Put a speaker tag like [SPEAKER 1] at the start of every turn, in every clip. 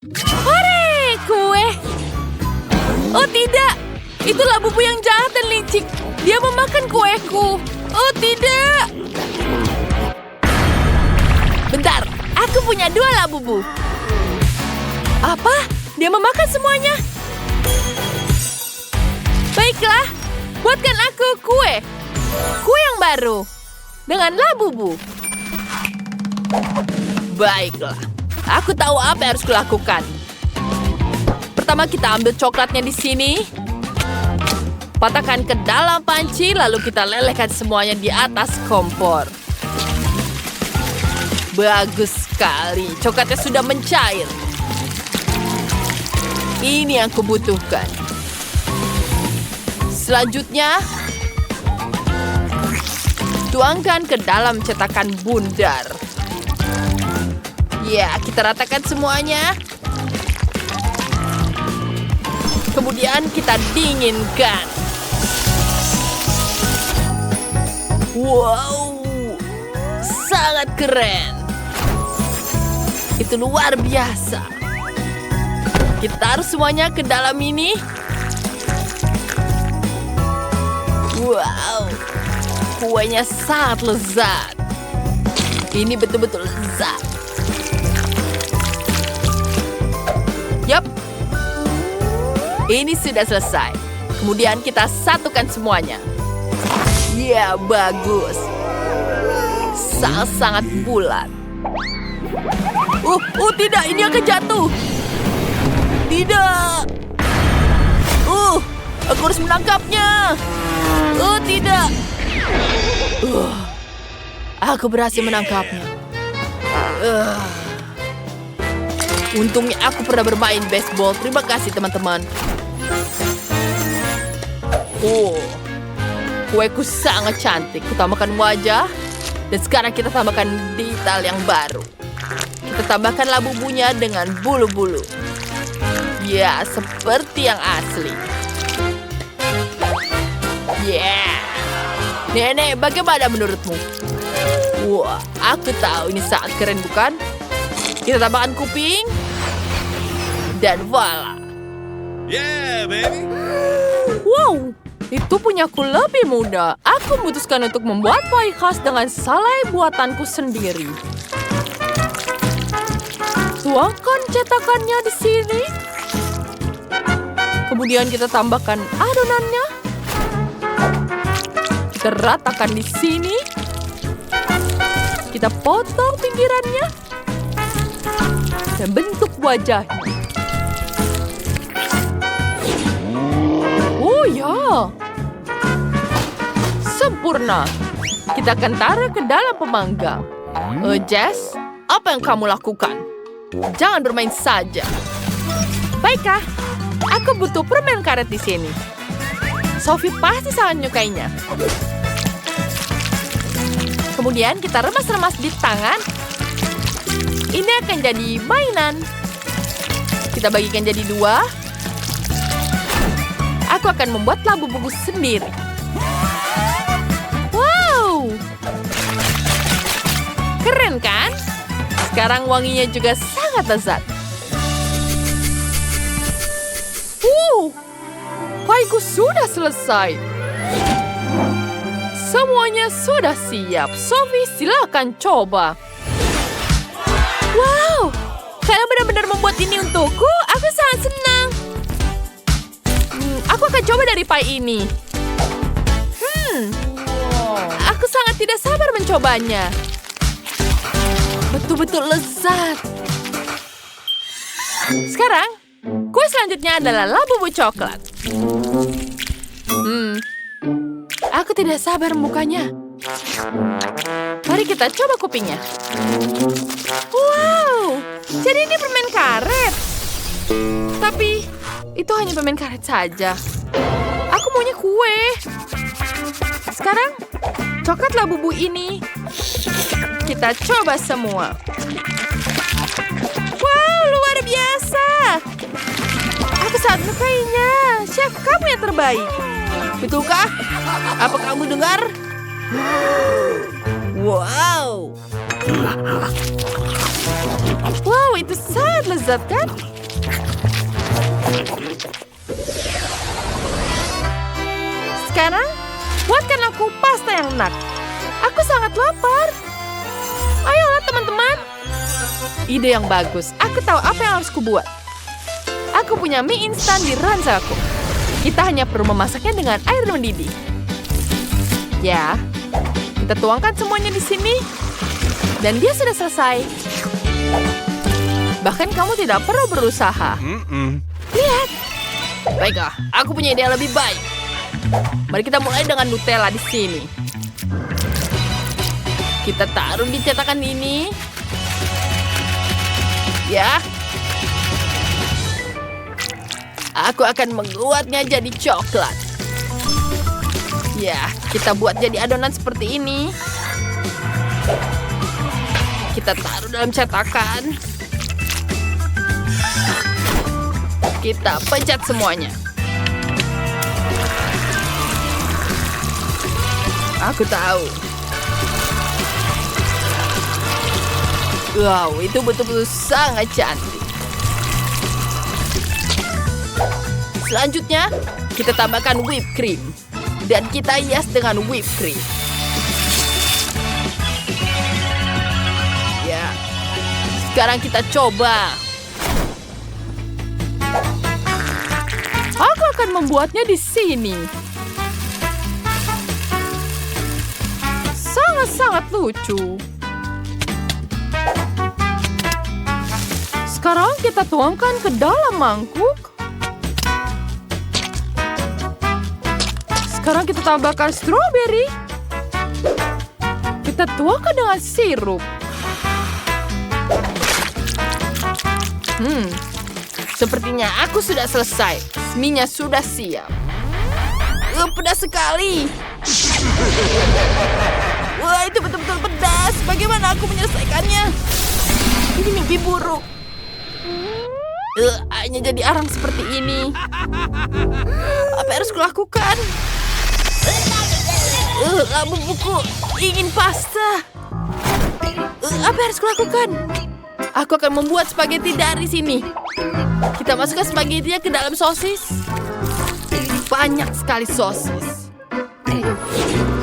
[SPEAKER 1] Hore, kue! Oh tidak, itu labubu yang jahat dan licik. Dia memakan kueku. Oh tidak. Bentar, aku punya 2 labubu. Apa? Dia memakan semuanya? Baiklah, buatkan aku kue. Kue yang baru. Dengan labubu. Baiklah, aku tahu apa yang harus kulakukan. Pertama kita ambil coklatnya di sini. Patahkan ke dalam panci, lalu kita lelehkan semuanya di atas kompor. Bagus sekali, coklatnya sudah mencair. Ini yang kubutuhkan. Selanjutnya, tuangkan ke dalam cetakan bundar. Ya, kita ratakan semuanya. Kemudian kita dinginkan. Wow, sangat keren. Itu luar biasa. Kita taruh semuanya ke dalam ini. Wow, kuenya sangat lezat. Ini betul-betul lezat. Yap, ini sudah selesai. Kemudian kita satukan semuanya. Ya, bagus. Sangat-sangat bulat. Tidak, ini akan jatuh. Tidak. Aku harus menangkapnya. Tidak. Aku berhasil menangkapnya. Untungnya aku pernah bermain baseball. Terima kasih, teman-teman. Kueku sangat cantik. Kutambahkan wajah. Dan sekarang kita tambahkan detail yang baru. Kita tambahkan labubunya dengan bulu-bulu. Ya, seperti yang asli. Nenek, bagaimana menurutmu? Wah, aku tahu ini sangat keren, bukan? Kita tambahkan kuping. Dan voila.
[SPEAKER 2] Yeah, baby!
[SPEAKER 1] Wow, itu punyaku lebih mudah. Aku memutuskan untuk membuat pie khas dengan salai buatanku sendiri. Tuangkan cetakannya di sini. Kemudian kita tambahkan adonannya. Kita ratakan di sini. Kita potong pinggirannya. Dan bentuk wajahnya. Oh ya. Sempurna. Kita akan taruh ke dalam pemanggang. Jess, apa yang kamu lakukan? Jangan bermain saja. Baiklah, aku butuh permen karet di sini. Sophie pasti sangat menyukainya. Kemudian kita remas-remas di tangan. Ini akan jadi mainan. Kita bagikan jadi 2. Aku akan membuat labu-bubu sendiri. Wow! Keren kan? Sekarang wanginya juga sangat lezat. Pieku sudah selesai. Semuanya sudah siap. Sophie, silakan coba. Wow! Kalian benar-benar membuat ini untukku. Aku sangat senang. Aku akan coba dari pie ini. Aku sangat tidak sabar mencobanya. Betul-betul lezat. Sekarang, kue selanjutnya adalah labubu coklat. Aku tidak sabar membukanya. Mari kita coba kupingnya. Wow, jadi ini permen karet. Tapi, itu hanya permen karet saja. Aku maunya kue. Sekarang, coklat labubu ini. Kita coba semua. Wow, luar biasa. Aku sangat menyukainya. Chef, kamu yang terbaik. Betulkah? Apa kamu dengar? Wow. Wow, itu sangat lezat kan? Sekarang, buatkan aku pasta yang enak. Aku sangat lapar. Ayolah teman-teman. Ide yang bagus. Aku tahu apa yang harus kubuat. Aku punya mie instan di ranjangku. Kita hanya perlu memasaknya dengan air mendidih. Ya, kita tuangkan semuanya di sini. Dan dia sudah selesai. Bahkan kamu tidak perlu berusaha. Lihat. Baiklah, aku punya ide yang lebih baik. Mari kita mulai dengan Nutella di sini. Kita taruh di cetakan ini. Ya. Aku akan membuatnya jadi coklat. Ya, kita buat jadi adonan seperti ini. Kita taruh dalam cetakan. Kita pencet semuanya. Aku tahu. Wow, itu betul-betul sangat cantik. Selanjutnya, kita tambahkan whipped cream. Dan kita hias dengan whipped cream. Ya, sekarang kita coba. Aku akan membuatnya di sini. Sangat-sangat lucu. Sekarang kita tuangkan ke dalam mangkuk. Sekarang kita tambahkan stroberi. Kita tuangkan dengan sirup. Sepertinya aku sudah selesai. Mie-nya sudah siap. Pedas sekali. Wah, itu betul-betul pedas. Bagaimana aku menyelesaikannya? Ini mimpi buruk. Hanya jadi arang seperti ini. Apa yang harus kulakukan? Lambung buku ingin pasta. Apa yang harus kulakukan? Aku akan membuat spaghetti dari sini. Kita masukkan spagettinya ke dalam sosis. Banyak sekali sosis.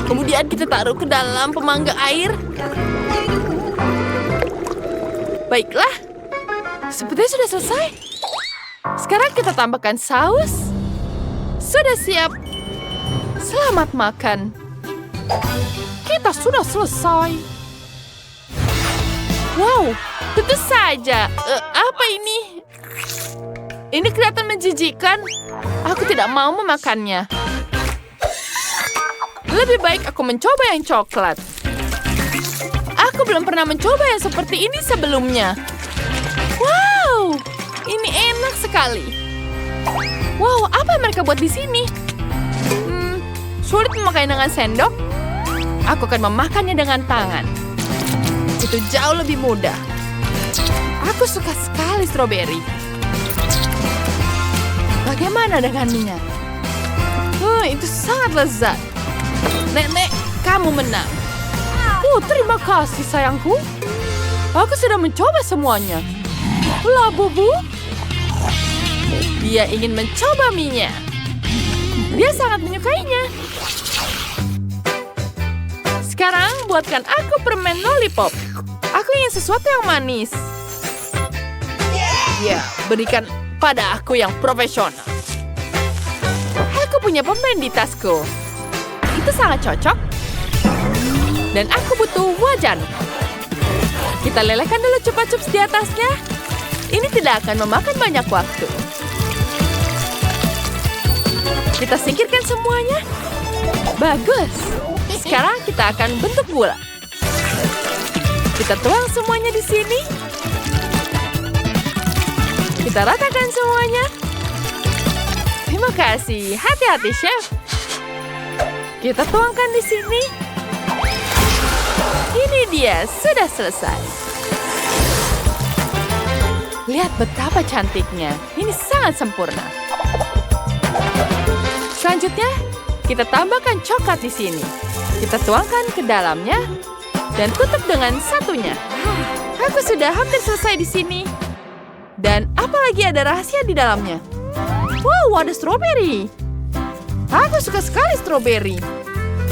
[SPEAKER 1] Kemudian kita taruh ke dalam pemanggang air. Baiklah. Sepertinya sudah selesai. Sekarang kita tambahkan saus. Sudah siap. Selamat makan. Kita sudah selesai. Wow, tentu saja. Apa ini? Ini kelihatan menjijikkan. Aku tidak mau memakannya. Lebih baik aku mencoba yang coklat. Aku belum pernah mencoba yang seperti ini sebelumnya. Wow, ini enak sekali. Wow, apa yang mereka buat di sini? Sulit memakai dengan sendok. Aku akan memakannya dengan tangan. Itu jauh lebih mudah. Aku suka sekali stroberi. Bagaimana dengan minyak? Itu sangat lezat. Nenek, kamu menang. Terima kasih sayangku. Aku sudah mencoba semuanya. Lah, Bubu. Dia ingin mencoba mie-nya. Dia sangat menyukainya. Sekarang buatkan aku permen lollipop. Aku ingin sesuatu yang manis. Ya, berikan pada aku yang profesional. Aku punya permen di tasku. Itu sangat cocok. Dan aku butuh wajan. Kita lelehkan dulu chupa chups di atasnya. Ini tidak akan memakan banyak waktu. Kita singkirkan semuanya. Bagus. Sekarang kita akan bentuk bola. Kita tuang semuanya di sini. Kita ratakan semuanya. Terima kasih. Hati-hati, Chef. Kita tuangkan di sini. Ini dia, sudah selesai. Lihat betapa cantiknya. Ini sangat sempurna. Selanjutnya, kita tambahkan coklat di sini. Kita tuangkan ke dalamnya dan tutup dengan satunya. Aku sudah hampir selesai di sini. Dan apalagi ada rahasia di dalamnya. Wow, ada stroberi. Aku suka sekali stroberi.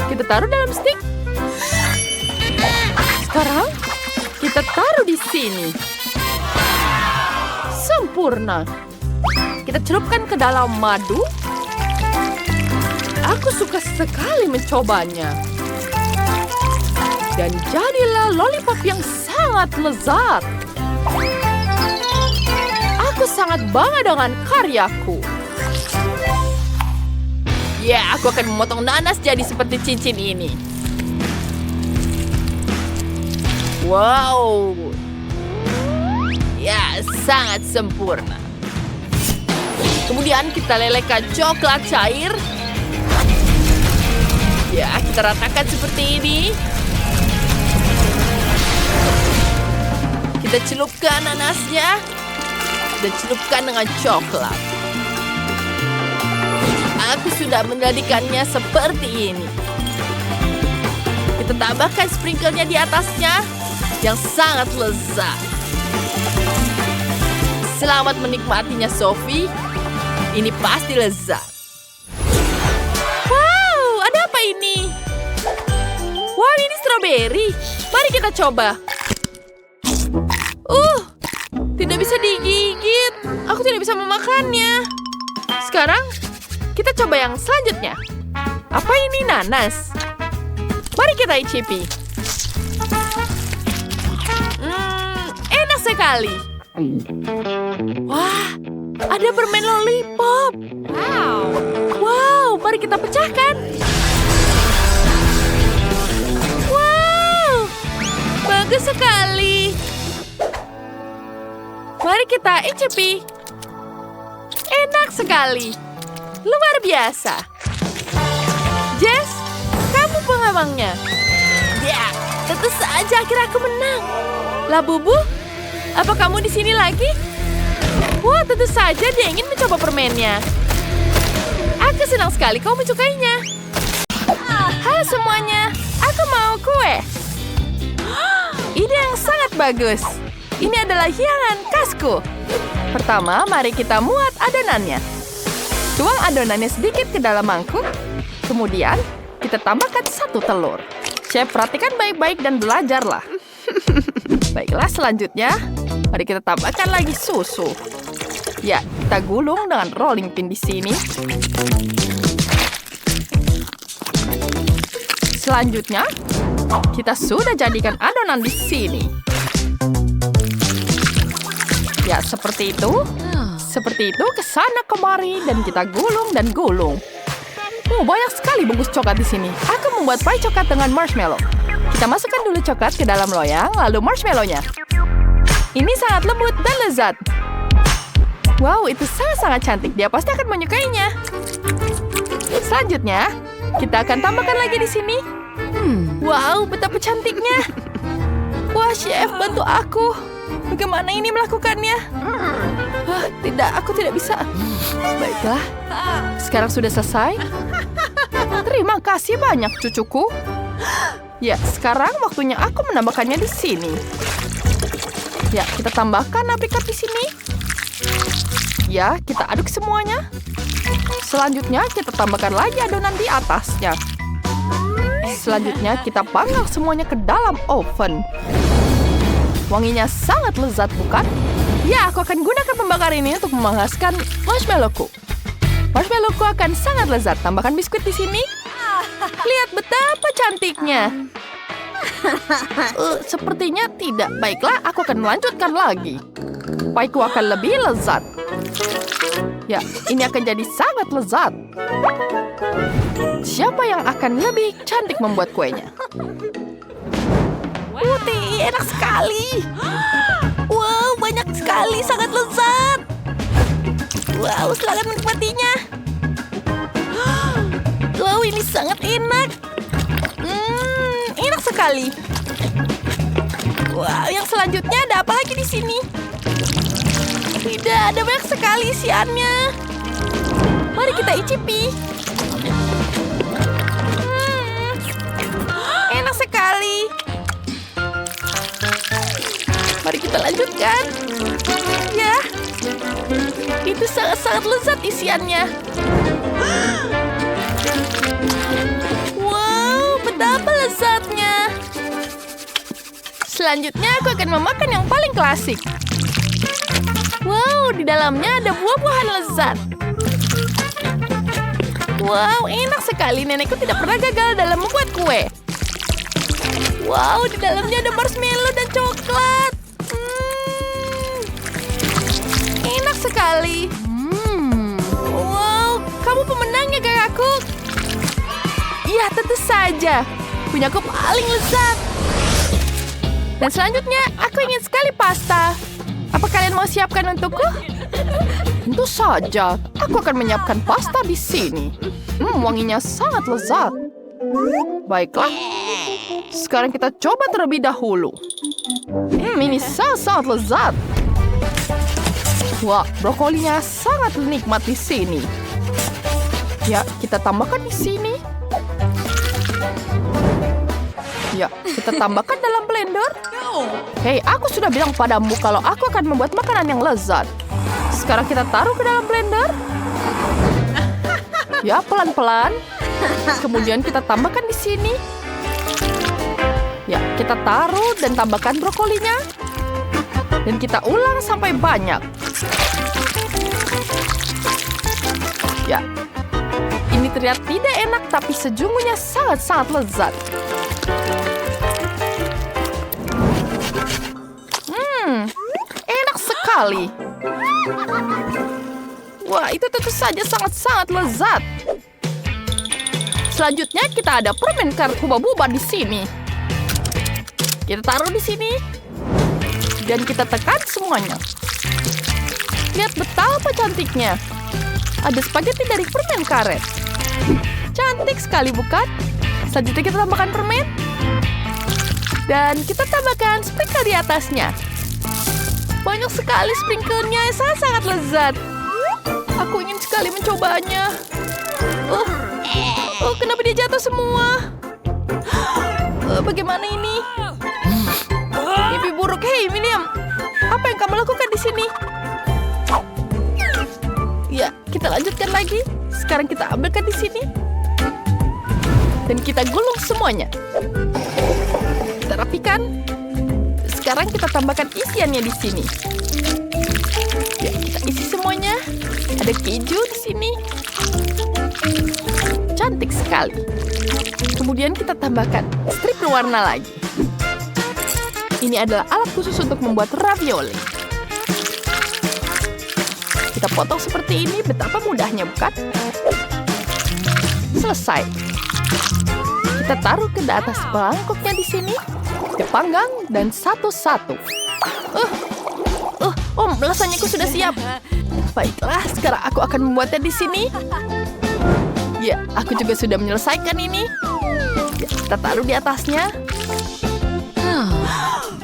[SPEAKER 1] Kita taruh dalam stik. Sekarang kita taruh di sini. Sempurna. Kita celupkan ke dalam madu. Aku suka sekali mencobanya. Dan jadilah lollipop yang sangat lezat. Aku sangat bangga dengan karyaku. Ya, aku akan memotong nanas jadi seperti cincin ini. Wow. Ya, sangat sempurna. Kemudian kita lelehkan coklat cair. Ya, kita ratakan seperti ini. Kita celupkan nanasnya. Dan celupkan dengan coklat. Aku sudah menjadikannya seperti ini. Kita tambahkan sprinkle-nya di atasnya. Yang sangat lezat. Selamat menikmatinya, Sophie. Ini pasti lezat. Wow, ada apa ini? Wow, ini stroberi. Mari kita coba. Tidak bisa digigit. Aku tidak bisa memakannya. Sekarang, kita coba yang selanjutnya. Apa ini nanas? Mari kita icipi. Enak sekali. Wah, ada permen lollipop. Wow, mari kita pecahkan. Wow, bagus sekali. Mari kita icipi. Enak sekali. Luar biasa. Jess, kamu pengawangnya. Ya, tentu saja akhirnya aku menang. Labubu, apa kamu di sini lagi? Wah, tentu saja dia ingin mencoba permennya. Aku senang sekali kau menyukainya. Halo semuanya, aku mau kue. Ide yang sangat bagus. Ini adalah hiangan khasku. Pertama, mari kita muat adonannya. Tuang adonannya sedikit ke dalam mangkuk. Kemudian, kita tambahkan 1 telur. Chef, perhatikan baik-baik dan belajarlah. Baiklah, selanjutnya, mari kita tambahkan lagi susu. Ya, kita gulung dengan rolling pin di sini. Selanjutnya, kita sudah jadikan adonan di sini. Ya, seperti itu. Seperti itu, ke sana kemari dan kita gulung dan gulung. Banyak sekali bungkus coklat di sini. Aku membuat pie coklat dengan marshmallow. Kita masukkan dulu coklat ke dalam loyang, lalu marshmallow-nya. Ini sangat lembut dan lezat. Wow, itu sangat-sangat cantik. Dia pasti akan menyukainya. Selanjutnya, kita akan tambahkan lagi di sini. Wow, betapa cantiknya. Wah, chef, bantu aku. Bagaimana ini melakukannya? Tidak, aku tidak bisa. Baiklah, sekarang sudah selesai. Terima kasih banyak, cucuku. Ya, sekarang waktunya aku menambahkannya di sini. Ya, kita tambahkan aprikot di sini. Ya, kita aduk semuanya. Selanjutnya, kita tambahkan lagi adonan di atasnya. Selanjutnya, kita panggang semuanya ke dalam oven. Wanginya sangat lezat, bukan? Ya, aku akan gunakan pembakar ini untuk memanaskan marshmallow-ku. Marshmallow-ku akan sangat lezat. Tambahkan biskuit di sini. Lihat betapa cantiknya. Sepertinya tidak. Baiklah, aku akan melanjutkan lagi. Pie-ku akan lebih lezat. Ya, ini akan jadi sangat lezat. Siapa yang akan lebih cantik membuat kuenya? Putih, enak sekali. Wow, banyak sekali, sangat lezat. Wow, silakan menikmatinya. Wow, ini sangat enak. Enak sekali. Wow, yang selanjutnya ada apa lagi di sini? Tidak, ada banyak sekali isiannya. Mari kita icipi. Enak sekali. Mari kita lanjutkan. Ya, itu sangat-sangat lezat isiannya. Wow, betapa lezatnya. Selanjutnya aku akan memakan yang paling klasik. Wow, di dalamnya ada buah-buahan lezat. Wow, enak sekali. Nenekku tidak pernah gagal dalam membuat kue. Wow, di dalamnya ada marshmallow dan coklat. Enak sekali. Wow, kamu pemenangnya kakakku. Iya, tentu saja. Punyaku paling lezat. Dan selanjutnya, aku ingin sekali pasta. Apa kalian mau siapkan untukku? Tentu saja. Aku akan menyiapkan pasta di sini. Wanginya sangat lezat. Baiklah. Sekarang kita coba terlebih dahulu. Ini sangat lezat. Wah, brokolinya sangat nikmat di sini. Ya, kita tambahkan di sini. Ya, kita tambahkan dalam blender. Hei, aku sudah bilang padamu kalau aku akan membuat makanan yang lezat. Sekarang kita taruh ke dalam blender. Ya, pelan-pelan. Kemudian kita tambahkan di sini. Ya, kita taruh dan tambahkan brokolinya. Dan kita ulang sampai banyak. Ya, ini terlihat tidak enak tapi sejujurnya sangat-sangat lezat. Enak sekali. Wah, itu tentu saja sangat-sangat lezat. Selanjutnya kita ada permen karet hubah-bubah di sini. Kita taruh di sini. Dan kita tekan semuanya. Lihat betapa cantiknya. Ada spaghetti dari permen karet. Cantik sekali, bukan? Selanjutnya kita tambahkan permen. Dan kita tambahkan sprinkle di atasnya. Banyak sekali sprinkle-nya, sangat-sangat lezat. Aku ingin sekali mencobanya. Kenapa dia jatuh semua? Bagaimana ini? Mimpi buruk. Hei, William. Apa yang kamu lakukan di sini? Ya, kita lanjutkan lagi. Sekarang kita ambilkan di sini. Dan kita gulung semuanya. Kita rapikan. Sekarang kita tambahkan isiannya di sini. Ya, kita isi semuanya. Ada keju di sini. Cantik sekali. Kemudian kita tambahkan strip berwarna lagi. Ini adalah alat khusus untuk membuat ravioli. Kita potong seperti ini, betapa mudahnya, bukan? Selesai. Kita taruh ke atas mangkoknya di sini. Dipanggang dan satu-satu. Lasagnaku sudah siap. Baiklah, sekarang aku akan membuatnya di sini. Ya, aku juga sudah menyelesaikan ini. Ya, kita taruh di atasnya.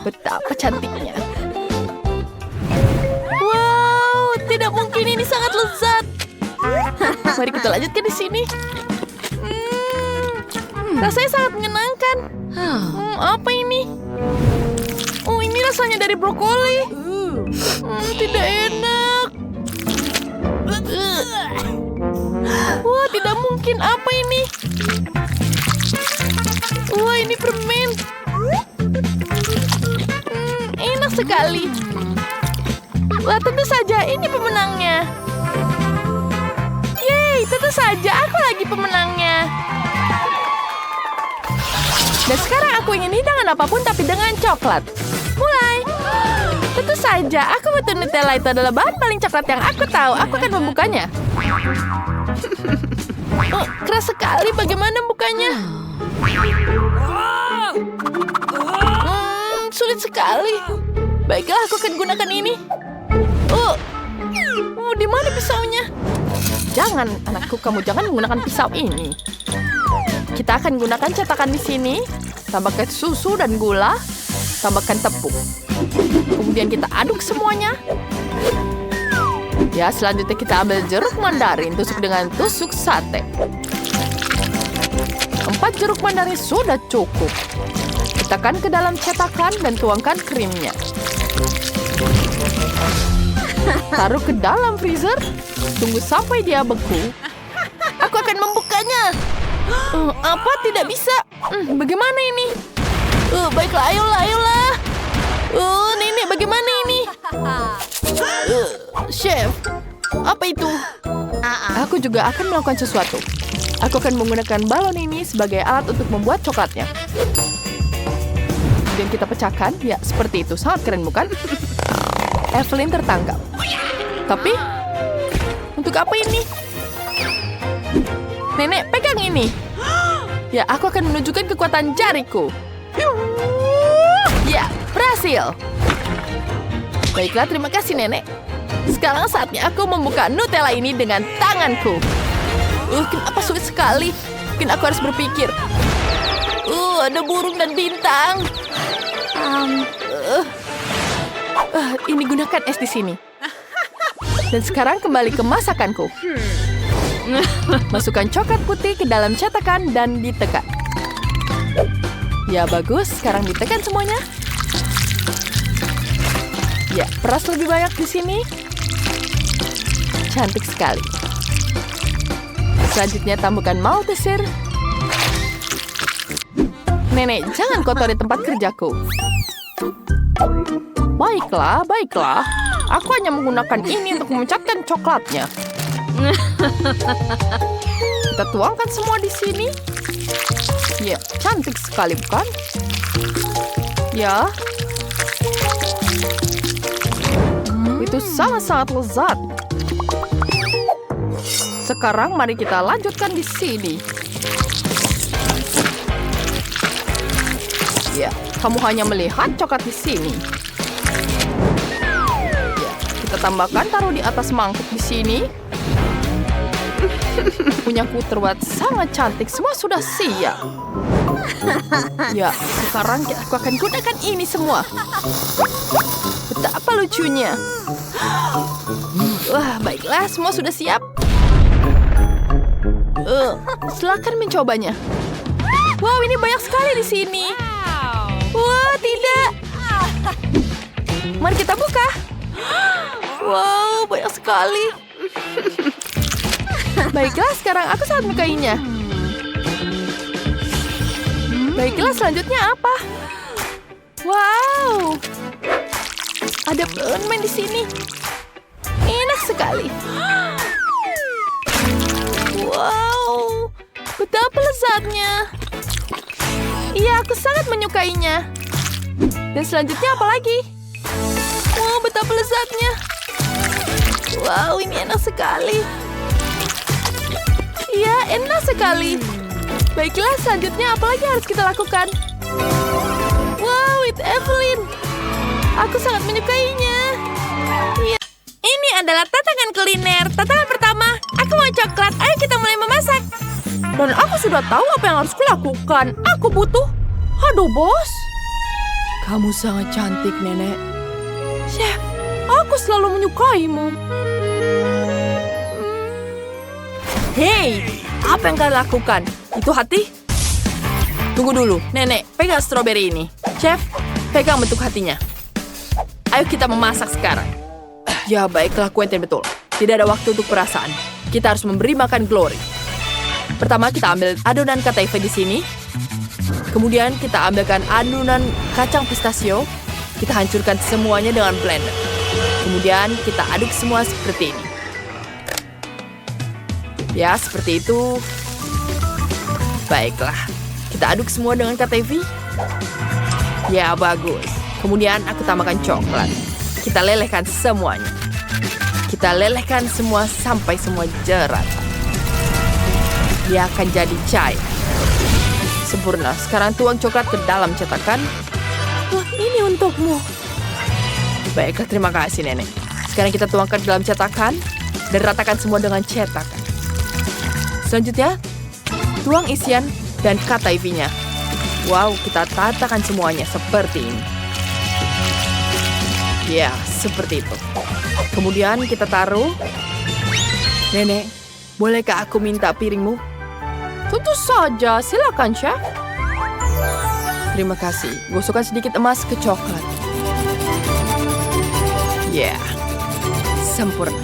[SPEAKER 1] Betapa cantiknya. Wow, tidak mungkin, ini sangat lezat. Mari kita lanjutkan di sini. Rasanya sangat menyenangkan. Apa ini? Ini rasanya dari brokoli. Tidak enak. Wah, tidak mungkin. Apa ini? Wah, ini permen. Enak sekali. Wah, tentu saja ini pemenangnya. Yeay, tentu saja aku lagi pemenangnya. Dan sekarang aku ingin hidangan apapun tapi dengan coklat. Mulai. Tentu saja, aku butuh Nutella, itu adalah bahan paling coklat yang aku tahu. Aku akan membukanya. Keras sekali, bagaimana bukanya? Sulit sekali. Baiklah, aku akan gunakan ini. Di mana pisaunya? Jangan, anakku, kamu jangan menggunakan pisau ini. Kita akan gunakan cetakan di sini. Tambahkan susu dan gula. Tambahkan tepung. Kemudian kita aduk semuanya. Ya, selanjutnya kita ambil jeruk mandarin tusuk dengan tusuk sate. 4 jeruk mandarin sudah cukup. Letakkan ke dalam cetakan dan tuangkan krimnya. Taruh ke dalam freezer. Tunggu sampai dia beku. Aku akan membukanya. Apa? Tidak bisa. Bagaimana ini? Baiklah, ayolah. Nenek, bagaimana ini? Chef, apa itu? Aku juga akan melakukan sesuatu. Aku akan menggunakan balon ini sebagai alat untuk membuat coklatnya. Kemudian kita pecahkan. Ya, seperti itu. Sangat keren, bukan? Evelyn tertangkap. Tapi, untuk apa ini? Nenek, pegang ini. Ya, aku akan menunjukkan kekuatan jariku. Ya, berhasil. Baiklah, terima kasih, Nenek. Sekarang saatnya aku membuka Nutella ini dengan tanganku. Kenapa sulit sekali? Mungkin aku harus berpikir. Ada burung dan bintang. Ini gunakan es di sini. Dan sekarang kembali ke masakanku. Masukkan coklat putih ke dalam cetakan dan ditekan. Ya, bagus. Sekarang ditekan semuanya. Ya, peras lebih banyak di sini. Cantik sekali. Selanjutnya tambahkan maltesir. Nenek, jangan kotori tempat kerjaku. Baiklah. Aku hanya menggunakan ini untuk memecahkan coklatnya. Kita tuangkan semua di sini. Ya, cantik sekali, bukan? Ya. Itu sangat-sangat lezat. Sekarang mari kita lanjutkan di sini. Ya, kamu hanya melihat coklat di sini. Ya, kita tambahkan taruh di atas mangkuk di sini. Punyaku terbuat sangat cantik. Semua sudah siap. Ya, sekarang aku akan gunakan ini semua. Betapa lucunya. Wah, baiklah. Semua sudah siap. Silakan mencobanya. Wow, ini banyak sekali di sini. Wah, tidak. Mari kita buka. Wow, banyak sekali. Baiklah, sekarang aku sangat menyukainya. Baiklah, selanjutnya apa? Wow. Ada permen di sini. Enak sekali. Wow. Betapa lezatnya. Iya, aku sangat menyukainya. Dan selanjutnya apa lagi? Wow, betapa lezatnya. Wow, ini enak sekali. Iya, enak sekali. Baiklah, selanjutnya apa lagi harus kita lakukan? Wow, itu Evelyn. Aku sangat menyukainya. Iya. Ini adalah tantangan kuliner. Tantangan pertama, aku mau coklat. Ayo kita mulai memasak. Dan aku sudah tahu apa yang harus kulakukan. Aku butuh... Aduh, bos. Kamu sangat cantik, Nenek. Chef, aku selalu menyukaimu. Hei, apa yang kalian lakukan? Itu hati? Tunggu dulu, Nenek, pegang stroberi ini. Chef, pegang bentuk hatinya. Ayo kita memasak sekarang. Ya, baiklah, Quentin, betul. Tidak ada waktu untuk perasaan. Kita harus memberi makan Glory. Pertama, kita ambil adonan kataife di sini. Kemudian, kita ambilkan adonan kacang pistachio. Kita hancurkan semuanya dengan blender. Kemudian, kita aduk semua seperti ini. Ya, seperti itu. Baiklah. Kita aduk semua dengan kataife. Ya, bagus. Kemudian aku tambahkan coklat. Kita lelehkan semuanya. Kita lelehkan semua sampai semua jerat. Dia akan jadi cair. Sempurna. Sekarang tuang coklat ke dalam cetakan. Wah, ini untukmu. Baiklah, terima kasih, Nenek. Sekarang kita tuangkan ke dalam cetakan dan ratakan semua dengan cetakan. Selanjutnya, tuang isian dan kataife-nya. Wow, kita tatakan semuanya seperti ini. Ya, seperti itu. Kemudian kita taruh. Nenek, bolehkah aku minta piringmu? Tentu saja, silakan, Chef. Terima kasih. Gosokkan sedikit emas ke coklat. Ya, sempurna.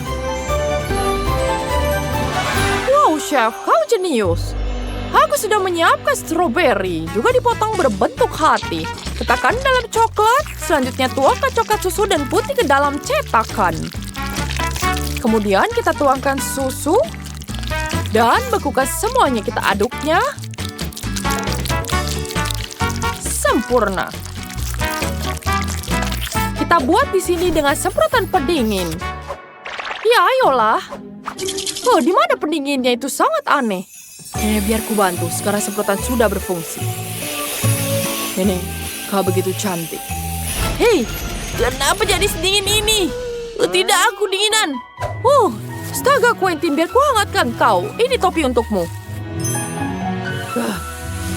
[SPEAKER 1] Wow, Chef, kau jenius. Aku sudah menyiapkan stroberi, juga dipotong berbentuk hati. Letakkan dalam coklat, selanjutnya tuangkan coklat susu dan putih ke dalam cetakan. Kemudian kita tuangkan susu, dan bekukan semuanya, kita aduknya. Sempurna. Kita buat di sini dengan semprotan pendingin. Ya, ayolah. Oh, di mana pendinginnya itu sangat aneh. Biar ku bantu. Sekarang semprotan sudah berfungsi. Nenek, kau begitu cantik. Hei, kenapa jadi sedingin ini? Tidak, aku dinginan. Astaga, Quentin, biar ku hangatkan kau. Ini topi untukmu.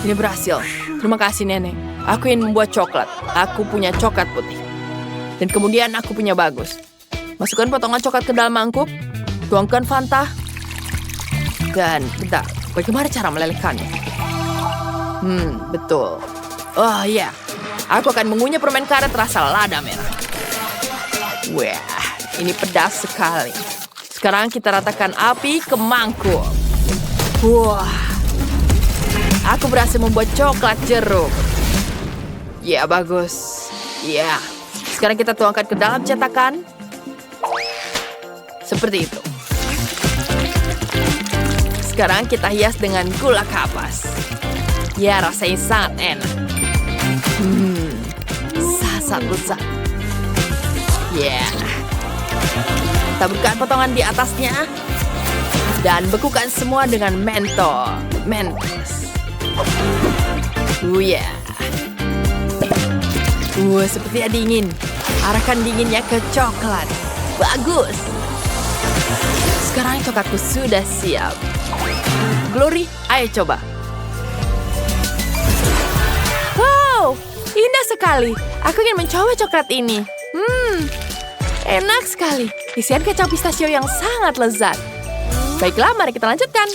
[SPEAKER 1] Ini berhasil. Terima kasih, Nenek. Aku ingin membuat coklat. Aku punya coklat putih. Dan kemudian aku punya bagus. Masukkan potongan coklat ke dalam mangkuk. Tuangkan Fanta. Dan, bentar. Bagaimana cara melelehkannya? Betul. Oh, iya. Aku akan mengunyah permen karet rasa lada merah. Wah, ini pedas sekali. Sekarang kita ratakan api ke mangkuk. Wah. Aku berhasil membuat coklat jeruk. Ya, bagus. Ya. Sekarang kita tuangkan ke dalam cetakan. Seperti itu. Sekarang kita hias dengan gula kapas. Ya, rasanya sangat enak. Sangat lezat. Ya. Taburkan potongan di atasnya. Dan bekukan semua dengan mentol. Mentos. Ya. Sepertinya dingin. Arahkan dinginnya ke coklat. Bagus. Sekarang coklatku sudah siap. Glory, ayo coba. Wow, indah sekali. Aku ingin mencoba coklat ini. Enak sekali. Isian kecap pistachio yang sangat lezat. Baiklah, mari kita lanjutkan.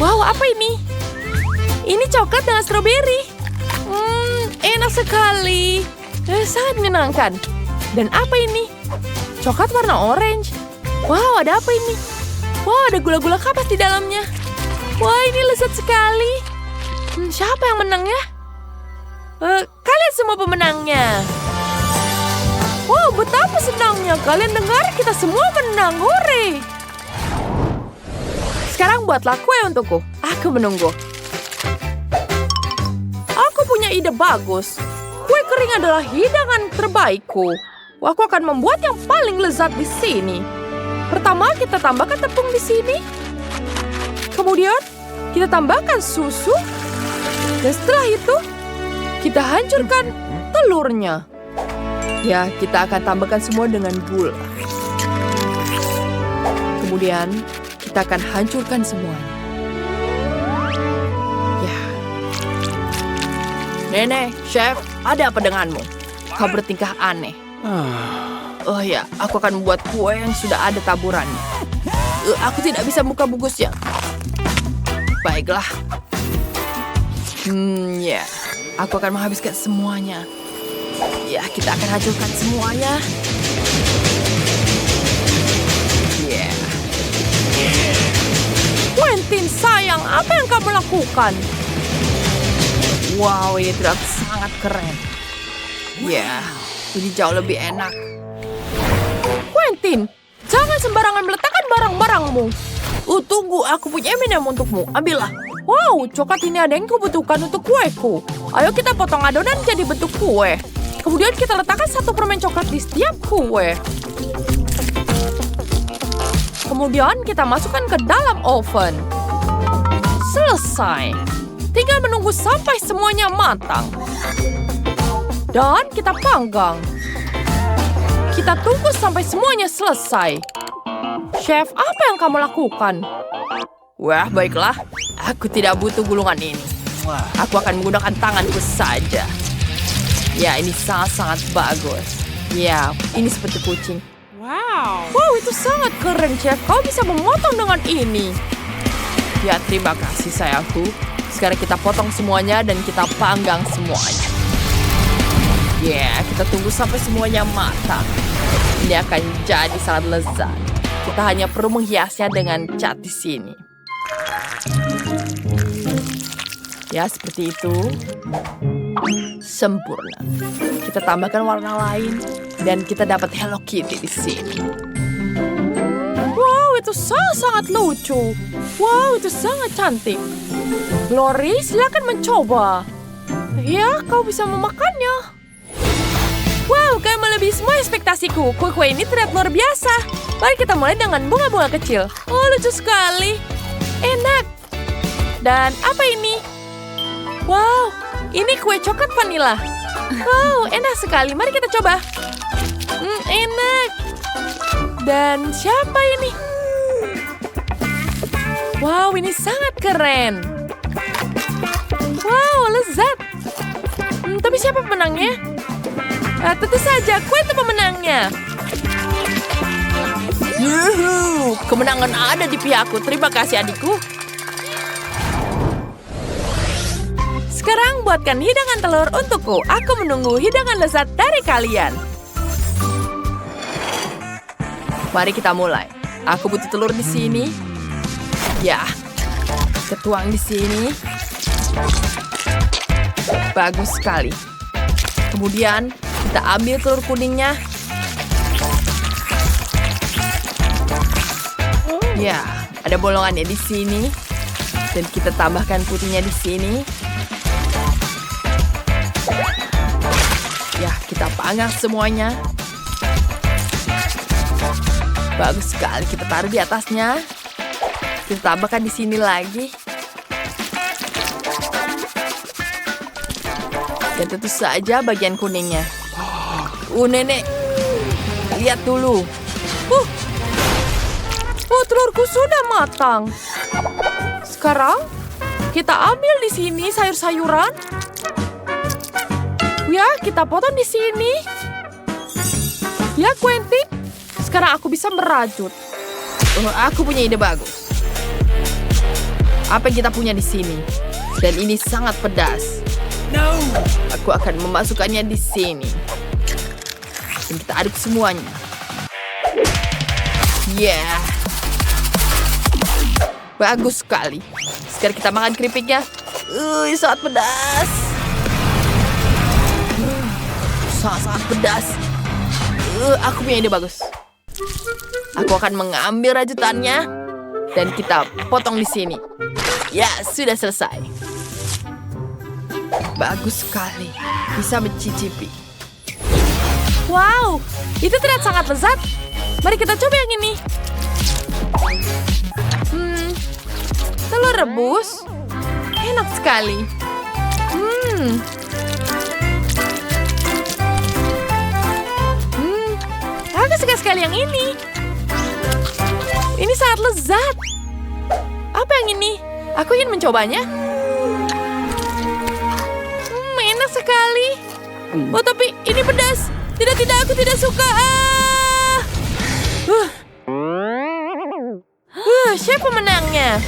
[SPEAKER 1] Wow, apa ini? Ini coklat dengan stroberi. Enak sekali. Sangat menyenangkan. Dan apa ini? Coklat warna orange. Wow, ada apa ini? Wow, ada gula-gula kapas di dalamnya. Wah, ini lezat sekali. Siapa yang menang ya? Kalian semua pemenangnya. Wow, betapa senangnya. Kalian dengar, kita semua menang. Hore! Sekarang buatlah kue untukku. Aku menunggu. Aku punya ide bagus. Kue kering adalah hidangan terbaikku. Aku akan membuat yang paling lezat di sini. Pertama, kita tambahkan tepung di sini. Kemudian, kita tambahkan susu. Dan setelah itu, kita hancurkan telurnya. Ya, kita akan tambahkan semua dengan gula. Kemudian, kita akan hancurkan semuanya. Ya. Nenek, Chef, ada apa denganmu? Kau bertingkah aneh. Oh ya, aku akan membuat kue yang sudah ada taburannya. Aku tidak bisa buka bungkusnya. Baiklah. Ya. Aku akan menghabiskan semuanya. Ya, kita akan hancurkan semuanya. Ya. Quentin, sayang, apa yang kamu lakukan? Wow, ini terlihat sangat keren. Ya, ini jauh lebih enak. Quentin, jangan sembarangan meletakkan barang-barangmu. Tunggu, aku punya M&M untukmu. Ambillah. Wow, coklat ini ada yang kubutuhkan untuk kueku. Ayo kita potong adonan jadi bentuk kue. Kemudian kita letakkan satu permen coklat di setiap kue. Kemudian kita masukkan ke dalam oven. Selesai. Tinggal menunggu sampai semuanya matang. Dan kita panggang. Kita tunggu sampai semuanya selesai. Chef, apa yang kamu lakukan? Wah, baiklah. Aku tidak butuh gulungan ini. Aku akan menggunakan tanganku saja. Ya, ini sangat-sangat bagus. Ya, ini seperti kucing. Wow, itu sangat keren, Chef. Kau bisa memotong dengan ini. Ya, terima kasih, sayangku. Sekarang kita potong semuanya dan kita panggang semuanya. Ya, kita tunggu sampai semuanya matang. Ini akan jadi sangat lezat. Kita hanya perlu menghiasnya dengan cat di sini. Ya, seperti itu. Sempurna. Kita tambahkan warna lain dan kita dapat Hello Kitty di sini. Wow, itu sangat lucu. Wow, itu sangat cantik. Glory, silakan mencoba. Ya, kau bisa memakannya. Wow, kau melebihi semua ekspektasiku. Kue-kue ini terlihat luar biasa. Mari kita mulai dengan bunga-bunga kecil. Oh, lucu sekali. Enak. Dan apa ini? Wow, ini kue coklat vanila. Wow, enak sekali. Mari kita coba. Enak. Dan siapa ini? Wow, ini sangat keren. Wow, lezat. Tapi siapa pemenangnya? Tentu saja, kue itu pemenangnya. Yuhu, kemenangan ada di pihakku. Terima kasih adikku. Sekarang buatkan hidangan telur untukku. Aku menunggu hidangan lezat dari kalian. Mari kita mulai. Aku butuh telur di sini. Ya, kita tuang di sini. Bagus sekali. Kemudian kita ambil telur kuningnya. Ya, ada bolongannya di sini. Dan kita tambahkan putihnya di sini. Ya, kita panggang semuanya. Bagus sekali, kita taruh di atasnya. Kita tambahkan di sini lagi. Dan tentu saja bagian kuningnya. Nenek, lihat dulu. Telurku sudah matang. Sekarang kita ambil di sini sayur-sayuran. Ya, kita potong di sini. Ya, Quentin. Sekarang aku bisa merajut. Aku punya ide bagus. Apa yang kita punya di sini? Dan ini sangat pedas. No. Aku akan memasukkannya di sini. Dan kita aduk semuanya. Yeah. Bagus sekali. Sekarang kita makan keripiknya. Sangat pedas. Sangat pedas. Aku punya ide bagus. Aku akan mengambil rajutannya dan kita potong di sini. Ya, sudah selesai. Bagus sekali. Bisa mencicipi. Wow, itu terlihat sangat lezat. Mari kita coba yang ini. Telur rebus. Enak sekali. Aku suka sekali yang ini. Ini sangat lezat. Apa yang ini? Aku ingin mencobanya. Enak sekali. Oh, tapi ini pedas. Tidak, aku tidak suka. Siapa pemenangnya?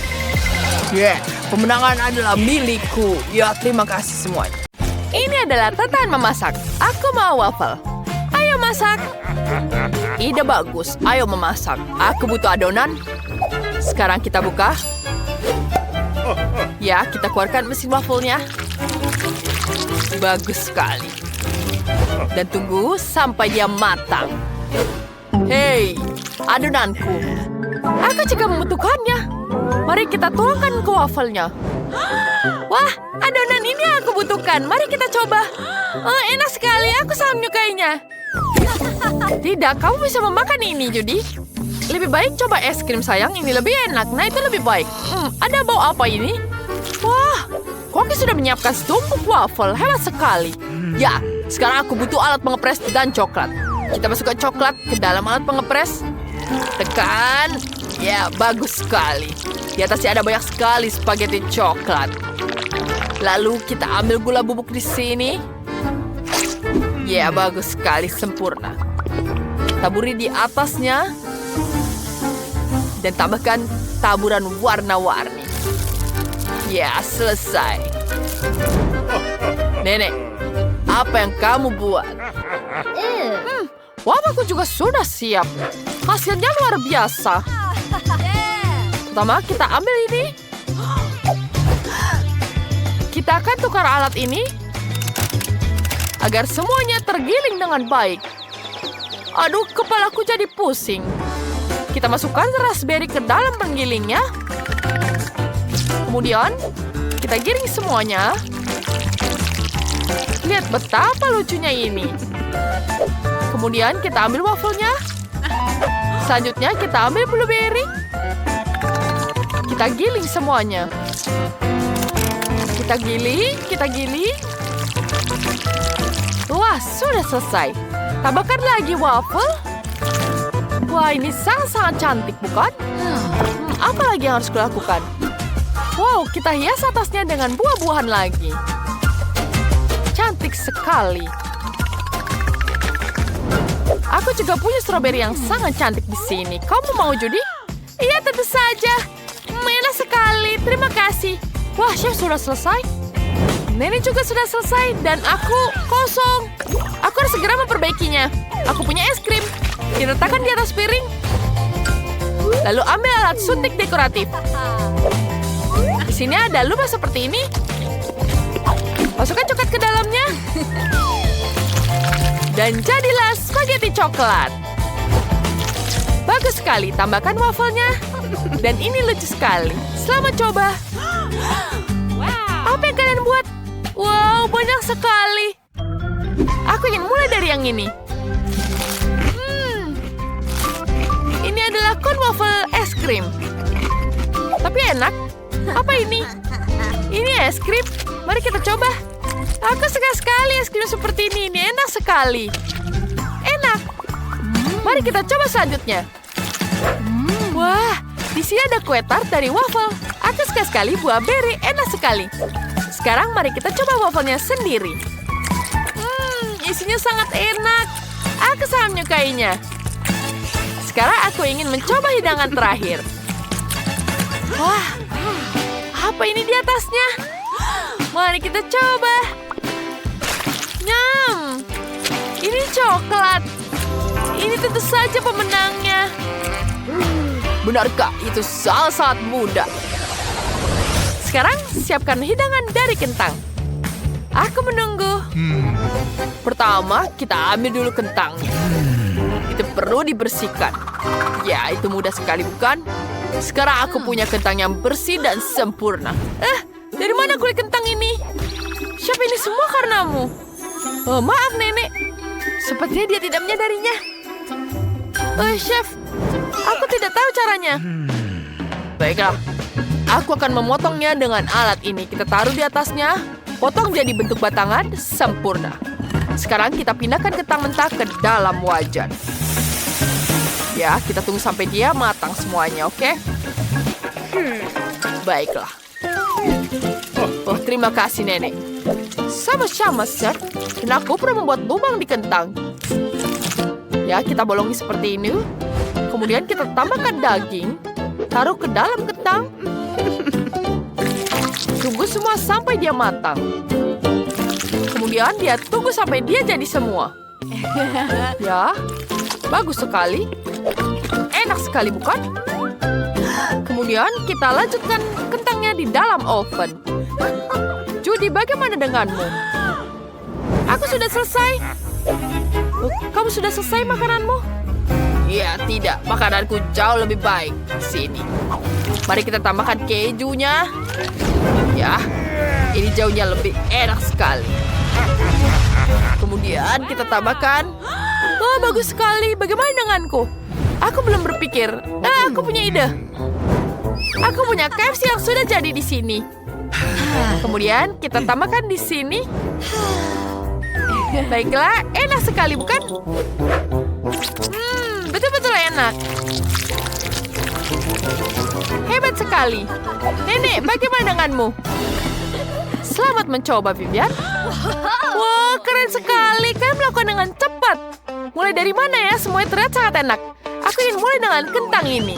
[SPEAKER 1] Ya, pemenangan adalah milikku. Ya, terima kasih semuanya. Ini adalah tatahan memasak. Aku mau waffle. Ayo masak. Ide bagus. Ayo memasak. Aku butuh adonan. Sekarang kita buka. Ya, kita keluarkan mesin waffle-nya. Bagus sekali. Dan tunggu sampai dia matang. Hei, adonanku. Aku juga membutuhkannya. Mari kita tuangkan ke wafelnya. Wah, adonan ini aku butuhkan. Mari kita coba. Enak sekali. Aku sangat menyukainya. Tidak, kamu bisa memakan ini, Judy. Lebih baik coba es krim, sayang. Ini lebih enak. Nah, itu lebih baik. Ada bau apa ini? Wah, Koki sudah menyiapkan setumpuk waffle. Hebat sekali. Ya, sekarang aku butuh alat pengepres dan coklat. Kita masukkan coklat ke dalam alat pengepres. Tekan. Ya, bagus sekali. Di atasnya ada banyak sekali spaghetti coklat. Lalu kita ambil gula bubuk di sini. Ya, bagus sekali, sempurna. Taburi di atasnya. Dan tambahkan taburan warna-warni. Ya, selesai. Nenek, apa yang kamu buat. Wafelku juga sudah siap. Hasilnya luar biasa. Pertama, kita ambil ini. Kita akan tukar alat ini agar semuanya tergiling dengan baik. Aduh, kepalaku jadi pusing. Kita masukkan raspberry ke dalam penggilingnya. Kemudian, kita giring semuanya. Lihat betapa lucunya ini. Kemudian, kita ambil wafelnya. Selanjutnya, kita ambil blueberry. Kita giling semuanya. Kita giling. Wah, sudah selesai. Tambahkan lagi waffle. Wah, ini sangat-sangat cantik, bukan? Apa lagi yang harus kulakukan? Wow, kita hias atasnya dengan buah-buahan lagi. Cantik sekali. Aku juga punya stroberi yang sangat cantik di sini. Kamu mau Judy? Iya, tentu saja. Enak sekali. Terima kasih. Wah, chef sudah selesai. Nenek juga sudah selesai dan aku kosong. Aku harus segera memperbaikinya. Aku punya es krim. Diletakkan di atas piring. Lalu ambil alat suntik dekoratif. Di sini ada lubang seperti ini. Masukkan coklat ke dalamnya. Dan jadilah spaghetti coklat. Bagus sekali. Tambahkan wafelnya. Dan ini lucu sekali. Selamat coba. Apa yang kalian buat? Wow, banyak sekali. Aku ingin mulai dari yang ini. Ini adalah cone waffle es krim. Tapi enak. Apa ini? Ini es krim. Mari kita coba. Aku suka sekali es krim seperti ini. Ini enak sekali. Enak. Mari kita coba selanjutnya. Wah, di sini ada kue tart dari waffle. Aku suka sekali buah beri. Enak sekali. Sekarang mari kita coba wafelnya sendiri. Isinya sangat enak. Aku sangat menyukainya. Sekarang aku ingin mencoba hidangan terakhir. Wah, apa ini di atasnya? Mari kita coba. Nyam. Ini coklat. Ini tentu saja pemenangnya. Benarkah itu sangat mudah? Sekarang siapkan hidangan dari kentang. Aku menunggu. Pertama, kita ambil dulu kentangnya. Itu perlu dibersihkan. Ya, itu mudah sekali, bukan? Sekarang aku punya kentang yang bersih dan sempurna. Dari mana kulit kentang ini? Chef, ini semua karenamu. Oh, maaf, Nenek. Sepertinya dia tidak menyadarinya. Chef, aku tidak tahu caranya. Baiklah. Aku akan memotongnya dengan alat ini. Kita taruh di atasnya. Potong jadi bentuk batangan. Sempurna. Sekarang kita pindahkan kentang mentah ke dalam wajan. Ya, kita tunggu sampai dia matang semuanya, oke? Baiklah. Oh, terima kasih, Nenek. Sama-sama, Sir. Dan aku pernah membuat lubang di kentang. Ya, kita bolongi seperti ini. Kemudian kita tambahkan daging. Taruh ke dalam kentang. Tunggu semua sampai dia matang. Kemudian dia tunggu sampai dia jadi semua. Ya, bagus sekali. Enak sekali, bukan? Kemudian kita lanjutkan kentangnya di dalam oven. Judy, bagaimana denganmu? Aku sudah selesai. Kamu sudah selesai makananmu? Ya, tidak. Makananku jauh lebih baik. Sini. Mari kita tambahkan kejunya. Ya, ini jauhnya lebih enak sekali. Kemudian kita tambahkan. Oh, bagus sekali. Bagaimana denganku? Aku belum berpikir. Aku punya ide. Aku punya KFC yang sudah jadi di sini. Kemudian kita tambahkan di sini. Baiklah, enak sekali, bukan? Betul-betul enak. Hebat sekali. Nenek, bagaimana denganmu? Selamat mencoba, Vivian. Wah, keren sekali. Kalian melakukan dengan cepat. Mulai dari mana ya? Semuanya terlihat sangat enak. Aku ingin mulai dengan kentang ini.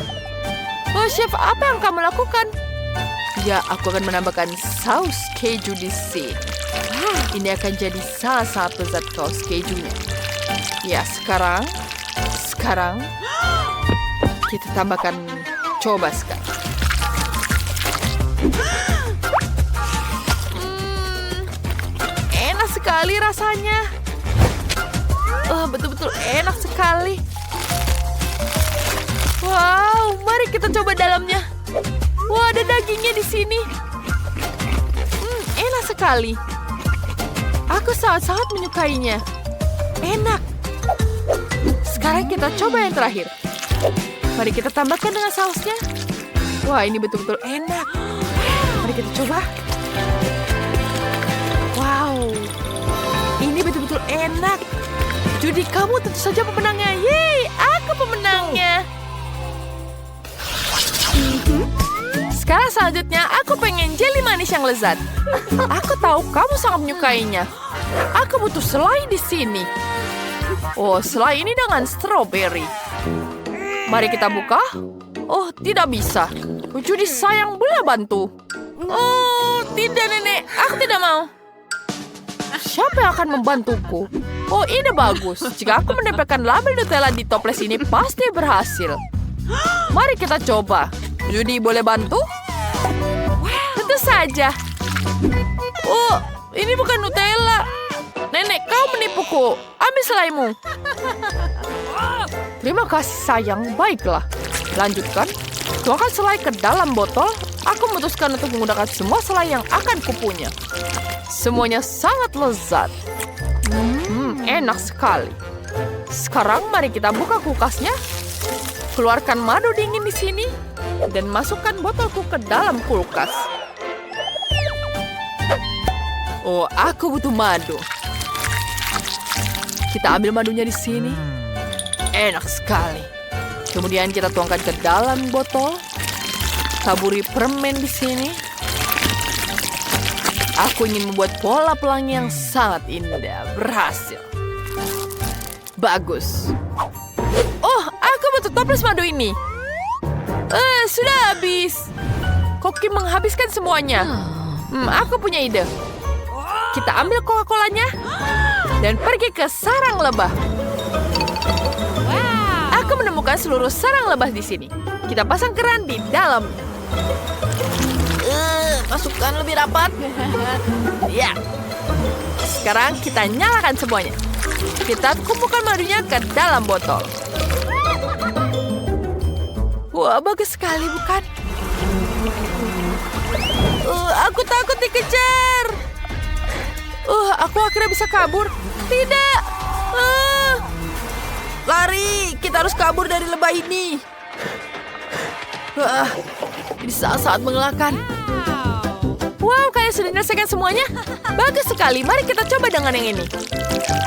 [SPEAKER 1] Oh, Chef, apa yang kamu lakukan? Ya, aku akan menambahkan saus keju di sini. Ini akan jadi sangat-sangat lezat saus kejunya. Ya, sekarang kita tambahkan. Coba sekarang. Enak sekali rasanya. Betul-betul enak sekali. Wow, mari kita coba dalamnya. Wah, ada dagingnya di sini. Enak sekali. Aku sangat-sangat menyukainya. Enak. Sekarang kita coba yang terakhir. Mari kita tambahkan dengan sausnya. Wah, ini betul-betul enak. Mari kita coba. Wow, ini betul-betul enak. Jadi kamu tentu saja pemenangnya. Yeay, aku pemenangnya. Sekarang selanjutnya aku pengen jelly manis yang lezat. Aku tahu kamu sangat menyukainya. Aku butuh selai di sini. Oh, selai ini dengan strawberry. Mari kita buka. Oh, tidak bisa. Jadi sayang, boleh bantu? Oh, tidak nenek. Aku tidak mau. Siapa yang akan membantuku? Oh, ide bagus. Jika aku menempelkan label Nutella di toples ini, pasti berhasil. Mari kita coba. Judy, boleh bantu? Tentu saja. Oh, ini bukan Nutella. Nenek, kau menipuku. Ambil selaimu. Terima kasih, sayang. Baiklah. Lanjutkan. Tuangkan selai ke dalam botol. Aku memutuskan untuk menggunakan semua selai yang akan kupunya. Semuanya sangat lezat. Enak sekali. Sekarang mari kita buka kulkasnya. Keluarkan madu dingin di sini. Dan masukkan botolku ke dalam kulkas. Oh, aku butuh madu. Kita ambil madunya di sini. Enak sekali. Kemudian kita tuangkan ke dalam botol. Taburi permen di sini. Aku ingin membuat pola pelangi yang sangat indah. Berhasil. Bagus. Oh, aku butuh toples madu ini. Sudah habis. Koki menghabiskan semuanya. Aku punya ide. Kita ambil Coca-Colanya dan pergi ke sarang lebah. Aku menemukan seluruh sarang lebah di sini. Kita pasang keran di dalamnya. Masukkan lebih rapat. Ya. Sekarang kita nyalakan semuanya. Kita kumpulkan madunya ke dalam botol. Wah, bagus sekali, bukan? Aku takut dikejar. Aku akhirnya bisa kabur. Tidak. Lari, kita harus kabur dari lebah ini. Ini sangat mengelakkan. Wow, kalian sudah menyelesaikan semuanya? Bagus sekali, mari kita coba dengan yang ini.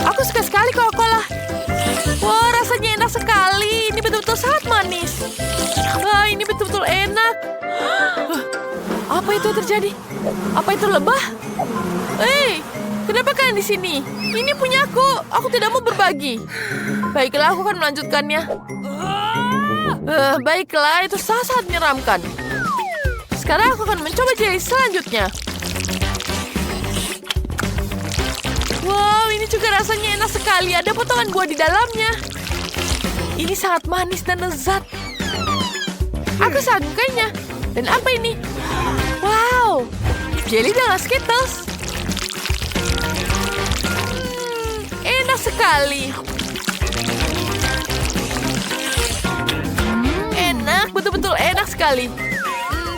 [SPEAKER 1] Aku suka sekali Coca-Cola. Wah, rasanya enak sekali. Ini betul-betul sangat manis. Wah, ini betul-betul enak. Apa itu yang terjadi? Apa itu lebah? Hei, kenapa kalian di sini? Ini punyaku. Aku tidak mau berbagi. Baiklah, aku akan melanjutkannya. Baiklah, itu sangat menyeramkan. Sekarang aku akan mencoba jelly selanjutnya. Wow, ini juga rasanya enak sekali. Ada potongan buah di dalamnya. Ini sangat manis dan lezat. Aku sangat menyukainya. Dan apa ini? Wow, jelly dengan Skittles. Enak sekali. Enak, betul-betul enak sekali.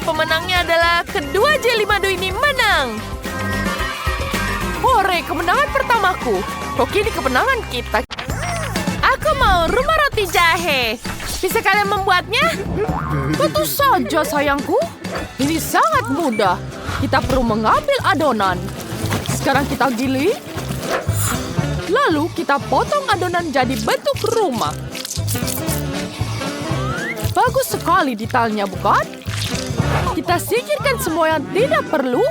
[SPEAKER 1] Pemenangnya adalah kedua jelly madu ini menang. Hore, kemenangan pertamaku. Oke, ini kemenangan kita. Aku mau rumah roti jahe. Bisa kalian membuatnya? Tentu saja, sayangku. Ini sangat mudah. Kita perlu mengambil adonan. Sekarang kita giling. Lalu kita potong adonan jadi bentuk rumah. Bagus sekali detailnya, bukan? Kita singkirkan semua yang tidak perlu.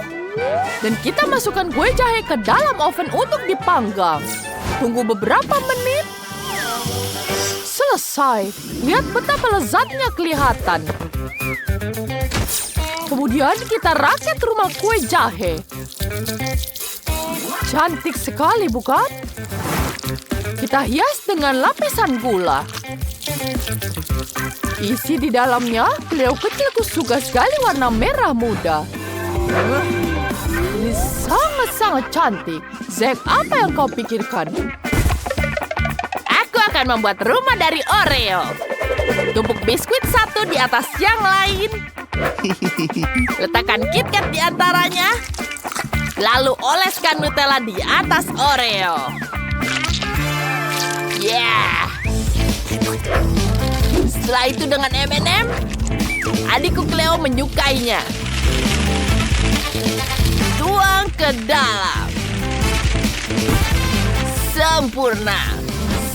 [SPEAKER 1] Dan kita masukkan kue jahe ke dalam oven untuk dipanggang. Tunggu beberapa menit. Selesai. Lihat betapa lezatnya kelihatan. Kemudian kita rakit rumah kue jahe. Cantik sekali, bukan? Kita hias dengan lapisan gula. Isi di dalamnya, Cleo kecilku suka sekali warna merah muda. Ini sangat-sangat cantik. Zack, apa yang kau pikirkan? Aku akan membuat rumah dari Oreo. Tumpuk biskuit satu di atas yang lain. Letakkan KitKat di antaranya. Lalu oleskan Nutella di atas Oreo. Yeah. Setelah itu dengan M&M, adikku Cleo menyukainya. Tuang ke dalam. Sempurna.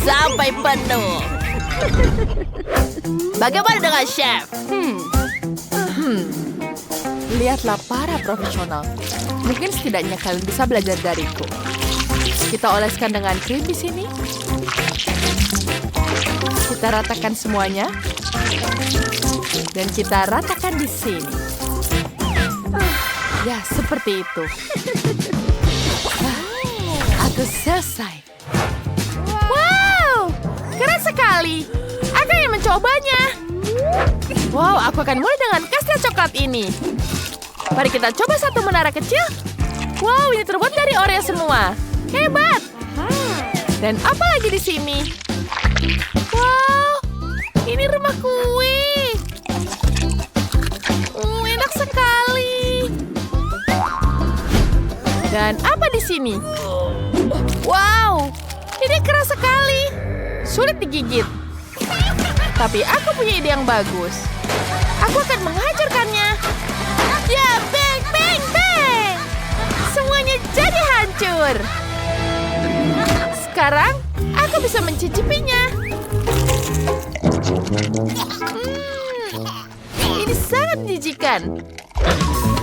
[SPEAKER 1] Sampai penuh. Bagaimana dengan chef? Lihatlah para profesional. Mungkin setidaknya kalian bisa belajar dariku. Kita oleskan dengan krim di sini. Kita ratakan semuanya. Dan kita ratakan di sini. Ya, seperti itu. Aku selesai. Wow, keren sekali. Aku ingin mencobanya. Wow, aku akan mulai dengan kastil coklat ini. Mari kita coba satu menara kecil. Wow, ini terbuat dari Oreo semua. Hebat. Dan apa lagi di sini? Wow, ini rumah kue. Enak sekali. Dan apa di sini? Wow, ini keras sekali. Sulit digigit. Tapi aku punya ide yang bagus. Aku akan menghancurkannya. Ya, bang, bang, bang. Semuanya jadi hancur. Sekarang, aku bisa mencicipinya. Ini sangat menjijikan.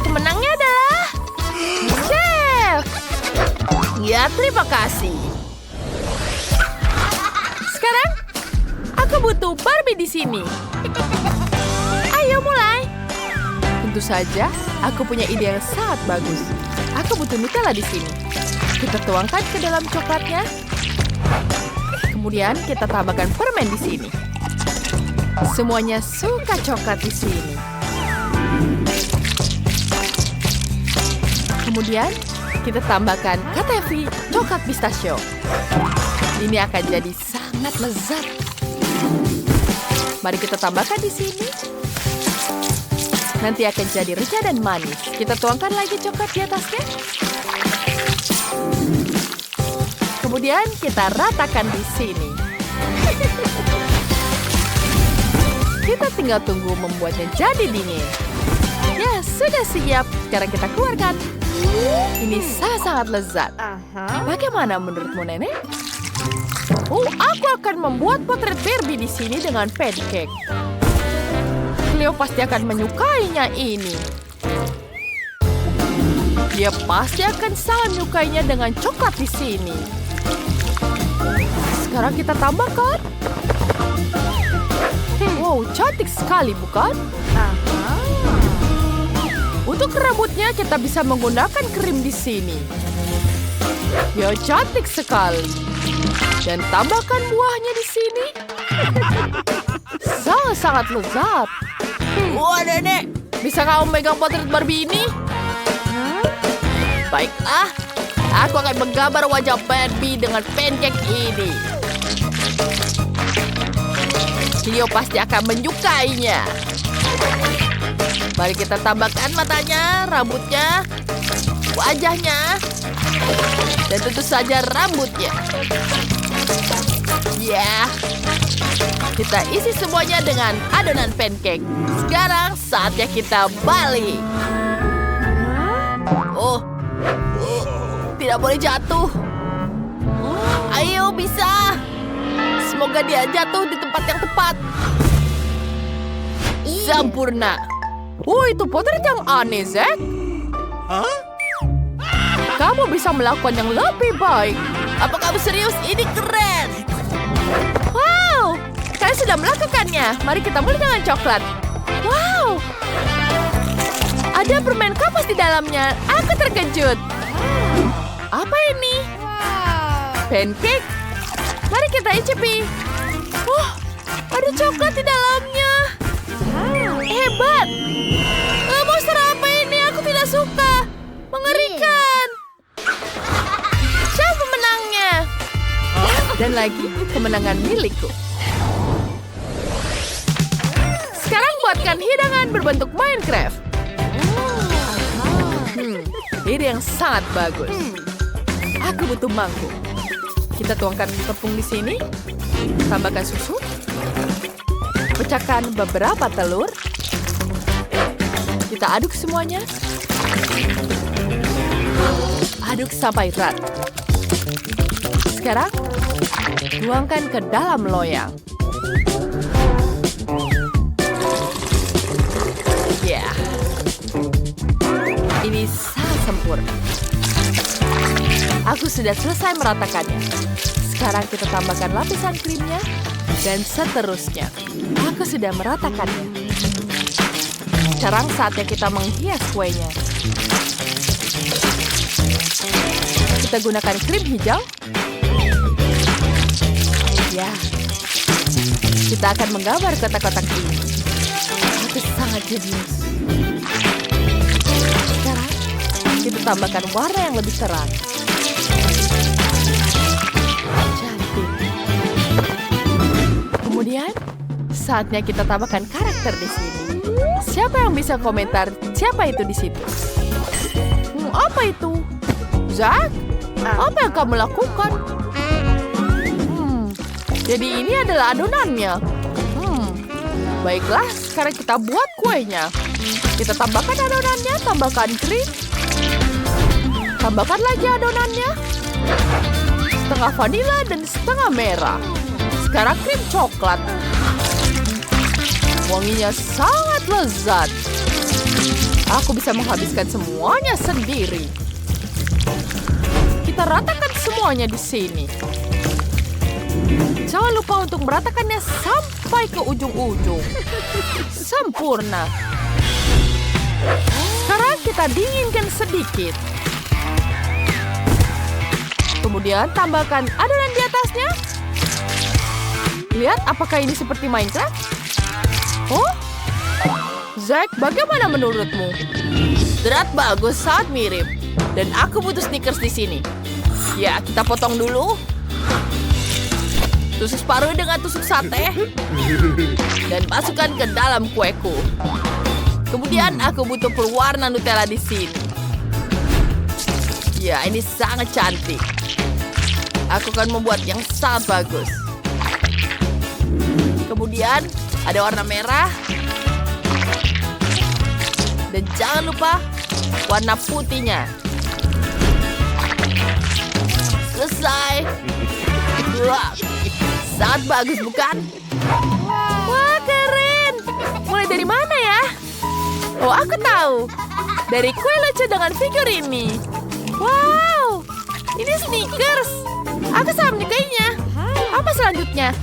[SPEAKER 1] Pemenangnya adalah Chef. Ya, terima kasih. Sekarang, aku butuh Barbie di sini. Ayo mulai. Tentu saja, aku punya ide yang sangat bagus. Aku butuh Nutella di sini. Kita tuangkan ke dalam coklatnya. Kemudian kita tambahkan permen di sini. Semuanya suka coklat di sini. Kemudian kita tambahkan KTV coklat pistachio. Ini akan jadi sangat lezat. Mari kita tambahkan di sini. Nanti akan jadi renyah dan manis. Kita tuangkan lagi coklat di atasnya. Kemudian kita ratakan di sini. Kita tinggal tunggu membuatnya jadi dingin. Ya, sudah siap. Sekarang kita keluarkan. Ini sangat lezat. Bagaimana menurutmu, Nenek? Oh, aku akan membuat potret Barbie di sini dengan pancake. Cleo pasti akan menyukainya ini. Dia pasti akan sangat menyukainya dengan coklat di sini. Sekarang kita tambahkan. Wow, cantik sekali, bukan? Untuk rambutnya kita bisa menggunakan krim di sini. Ya, cantik sekali. Dan tambahkan buahnya di sini. Sangat lezat. Wah, Nenek, bisa kamu megang potret Barbie ini? Baiklah, aku akan menggambar wajah Barbie dengan pancake ini. Cleo pasti akan menyukainya. Mari kita tambahkan matanya, rambutnya, wajahnya, dan tentu saja rambutnya. Ya, kita isi semuanya dengan adonan pancake. Sekarang saatnya kita balik. Oh, tidak boleh jatuh. Ayo, bisa. Semoga dia jatuh di tempat yang tepat. Sempurna. Oh, itu potret yang aneh, Zack. Kamu bisa melakukan yang lebih baik. Apa kamu serius? Ini keren. Wow, kalian sudah melakukannya. Mari kita mulai dengan coklat. Wow, ada permen kapas di dalamnya. Aku terkejut. Apa ini? Pancake? Mari kita icipi. Oh, ada coklat di dalamnya. Hebat. Monster apa ini? Aku tidak suka. Mengerikan. Siapa menangnya? Dan lagi kemenangan milikku. Sekarang buatkan hidangan berbentuk Minecraft. Ide yang sangat bagus. Aku butuh mangkuk. Kita tuangkan tepung di sini. Tambahkan susu. Pecahkan beberapa telur. Kita aduk semuanya. Aduk sampai rata. Sekarang, tuangkan ke dalam loyang. Ya. Ini sangat sempurna. Aku sudah selesai meratakannya. Sekarang kita tambahkan lapisan krimnya. Dan seterusnya. Aku sudah meratakannya. Sekarang saatnya kita menghias kuenya. Kita gunakan krim hijau. Ya. Kita akan menggambar kotak-kotak ini. Itu sangat jenius. Sekarang, kita tambahkan warna yang lebih terang. Cantik. Kemudian, saatnya kita tambahkan karakter di sini. Siapa yang bisa komentar siapa itu di situ? Apa itu? Zack? Apa yang kamu lakukan? Jadi ini adalah adonannya. Baiklah, sekarang kita buat kuenya. Kita tambahkan adonannya, tambahkan krim. Tambahkan lagi adonannya. Setengah vanila dan setengah merah. Sekarang krim coklat. Wanginya sangat lezat. Aku bisa menghabiskan semuanya sendiri. Kita ratakan semuanya di sini. Jangan lupa untuk meratakannya sampai ke ujung-ujung. Sempurna. Sekarang kita dinginkan sedikit. Kemudian tambahkan adonan di atasnya. Lihat apakah ini seperti Minecraft? Oh? Zack, bagaimana menurutmu? Berat bagus, sangat mirip. Dan aku butuh Snickers di sini. Ya, kita potong dulu. Tusuk paruh dengan tusuk sate. Dan masukkan ke dalam kueku. Kemudian aku butuh pewarna Nutella di sini. Ya, ini sangat cantik. Aku akan membuat yang sangat bagus. Kemudian ada warna merah. Dan jangan lupa warna putihnya. Selesai. Wah, sangat bagus bukan? Wah, keren. Mulai dari mana ya? Oh, aku tahu. Dari kue lucu dengan figur ini. Wow, ini Snickers. Aku sangat menyukainya. Apa selanjutnya?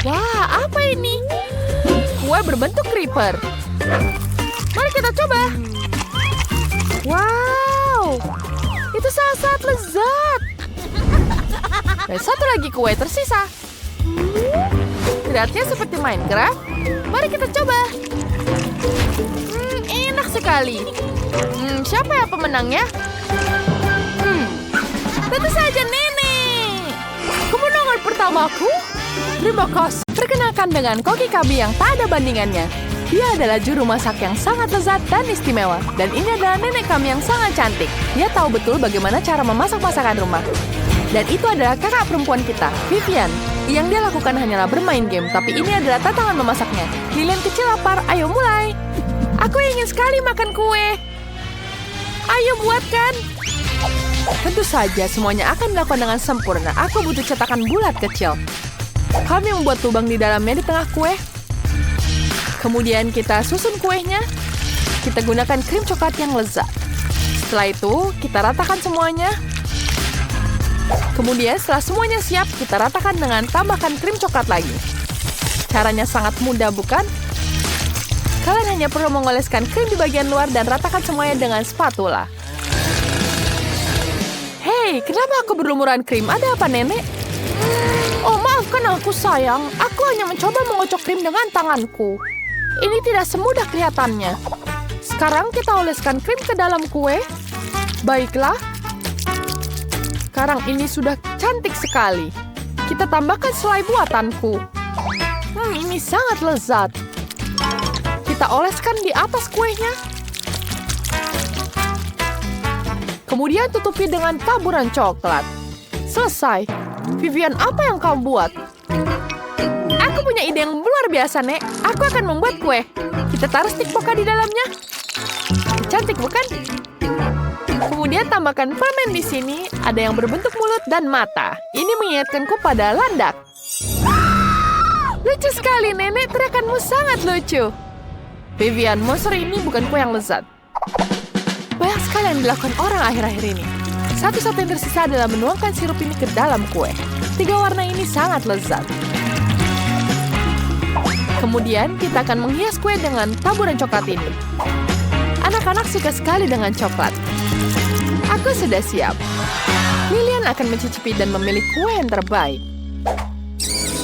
[SPEAKER 1] Wah, apa ini? Kue berbentuk creeper. Mari kita coba. Wow, itu sangat lezat. Dan satu lagi kue tersisa. Terlihatnya seperti Minecraft. Mari kita coba. Enak sekali. Siapa yang pemenangnya? Tentu saja Nenek. Kemenangan pertamaku. Terima kasih. Perkenalkan dengan Koki Kabi yang tak ada bandingannya. Dia adalah juru masak yang sangat lezat dan istimewa. Dan ini adalah nenek kami yang sangat cantik. Dia tahu betul bagaimana cara memasak masakan rumah. Dan itu adalah kakak perempuan kita, Vivian. Yang dia lakukan hanyalah bermain game, tapi ini adalah tantangan memasaknya. Lilian kecil lapar, ayo mulai. Aku ingin sekali makan kue. Ayo buatkan. Tentu saja semuanya akan dilakukan dengan sempurna. Aku butuh cetakan bulat kecil. Kami membuat lubang di dalamnya di tengah kue. Kemudian kita susun kuenya. Kita gunakan krim coklat yang lezat. Setelah itu, kita ratakan semuanya. Kemudian setelah semuanya siap, kita ratakan dengan tambahkan krim coklat lagi. Caranya sangat mudah, bukan? Kalian hanya perlu mengoleskan krim di bagian luar dan ratakan semuanya dengan spatula. Hei, Hei, kenapa aku berlumuran krim? Ada apa, Nenek? Oh, maafkan aku, sayang. Aku hanya mencoba mengocok krim dengan tanganku. Ini tidak semudah kelihatannya. Sekarang kita oleskan krim ke dalam kue. Baiklah. Sekarang ini sudah cantik sekali. Kita tambahkan selai buatanku. Ini sangat lezat. Kita oleskan di atas kuenya. Kemudian tutupi dengan taburan coklat. Selesai. Vivian, apa yang kamu buat? Aku punya ide yang luar biasa, Nek. Aku akan membuat kue. Kita taruh stik poka di dalamnya. Cantik, bukan? Kemudian tambahkan permen di sini. Ada yang berbentuk mulut dan mata. Ini mengingatkanku pada landak. Lucu sekali, Nenek. Teriakanmu sangat lucu. Vivian, monster ini bukan kue yang lezat. Banyak sekali yang dilakukan orang akhir-akhir ini. Satu-satu yang tersisa adalah menuangkan sirup ini ke dalam kue. 3 warna ini sangat lezat. Kemudian kita akan menghias kue dengan taburan coklat ini. Anak-anak suka sekali dengan coklat. Aku sudah siap. Lilian akan mencicipi dan memilih kue yang terbaik.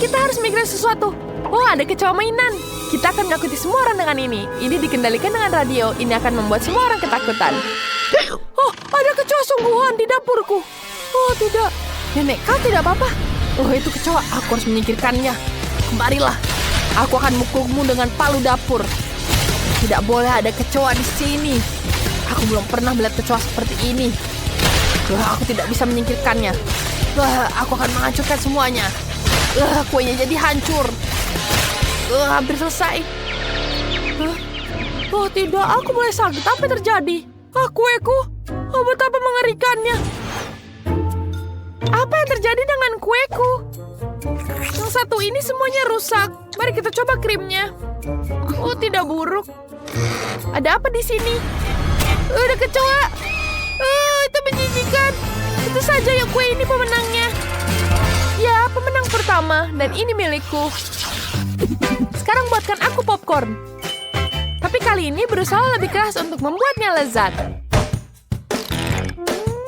[SPEAKER 1] Kita harus mikirin sesuatu. Oh, ada kecoa mainan. Kita akan menakuti semua orang dengan ini. Ini dikendalikan dengan radio. Ini akan membuat semua orang ketakutan. Oh, ada kecoa sungguhan di dapurku. Oh, tidak. Nenek, kau tidak apa-apa? Oh, itu kecoa. Aku harus menyingkirkannya. Kemarilah. Aku akan mukulmu dengan palu dapur. Tidak boleh ada kecoa di sini. Aku belum pernah melihat kecoa seperti ini. Aku tidak bisa menyingkirkannya. Aku akan menghancurkan semuanya. Kuenya jadi hancur. Hampir selesai. Oh tidak, aku mulai sakit. Apa yang terjadi? Kueku. Oh, betapa mengerikannya. Apa yang terjadi dengan kueku? Yang satu ini semuanya rusak. Mari kita coba krimnya. Oh, tidak buruk. Ada apa di sini? Ada kecoa. Itu menjijikan. Itu saja ya, kue ini pemenangnya. Ya, pemenang pertama. Dan ini milikku. Sekarang buatkan aku popcorn. Tapi kali ini berusaha lebih keras untuk membuatnya lezat.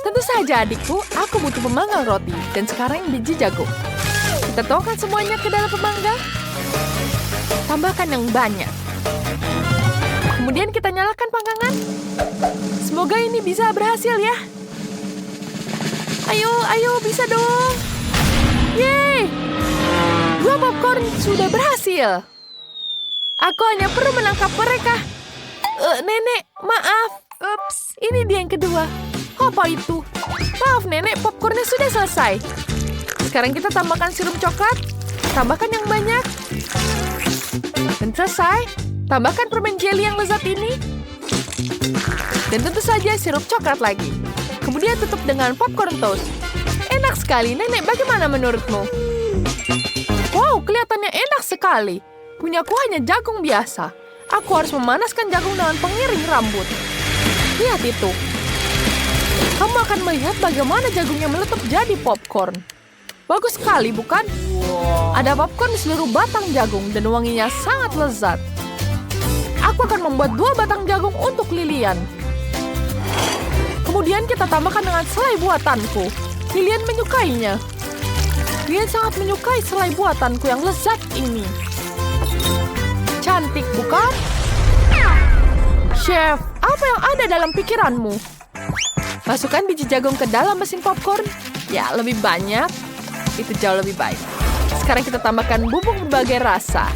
[SPEAKER 1] Tentu saja adikku, aku butuh pemanggang roti. Dan sekarang biji jagung. Kita tuangkan semuanya ke dalam pemanggang. Tambahkan yang banyak. Kemudian kita nyalakan panggangan. Semoga ini bisa berhasil ya. Ayo, bisa dong. Yeay! 2 popcorn sudah berhasil. Aku hanya perlu menangkap mereka. Nenek, maaf. Ups, ini dia yang kedua. Apa itu? Maaf, Nenek, popcornnya sudah selesai. Sekarang kita tambahkan sirup coklat. Tambahkan yang banyak. Dan selesai. Tambahkan permen jelly yang lezat ini. Dan tentu saja sirup coklat lagi. Kemudian tutup dengan popcorn toast. Enak sekali, Nenek. Bagaimana menurutmu? Wow, kelihatannya enak sekali. Punyaku hanya jagung biasa. Aku harus memanaskan jagung dengan pengiring rambut. Lihat itu. Kamu akan melihat bagaimana jagungnya meletup jadi popcorn. Bagus sekali, bukan? Ada popcorn di seluruh batang jagung dan wanginya sangat lezat. Aku akan membuat 2 batang jagung untuk Lilian. Kemudian kita tambahkan dengan selai buatanku. Lilian menyukainya. Lilian sangat menyukai selai buatanku yang lezat ini. Cantik, bukan? Chef, apa yang ada dalam pikiranmu? Masukkan biji jagung ke dalam mesin popcorn. Ya, lebih banyak. Itu jauh lebih baik. Sekarang kita tambahkan bubuk berbagai rasa.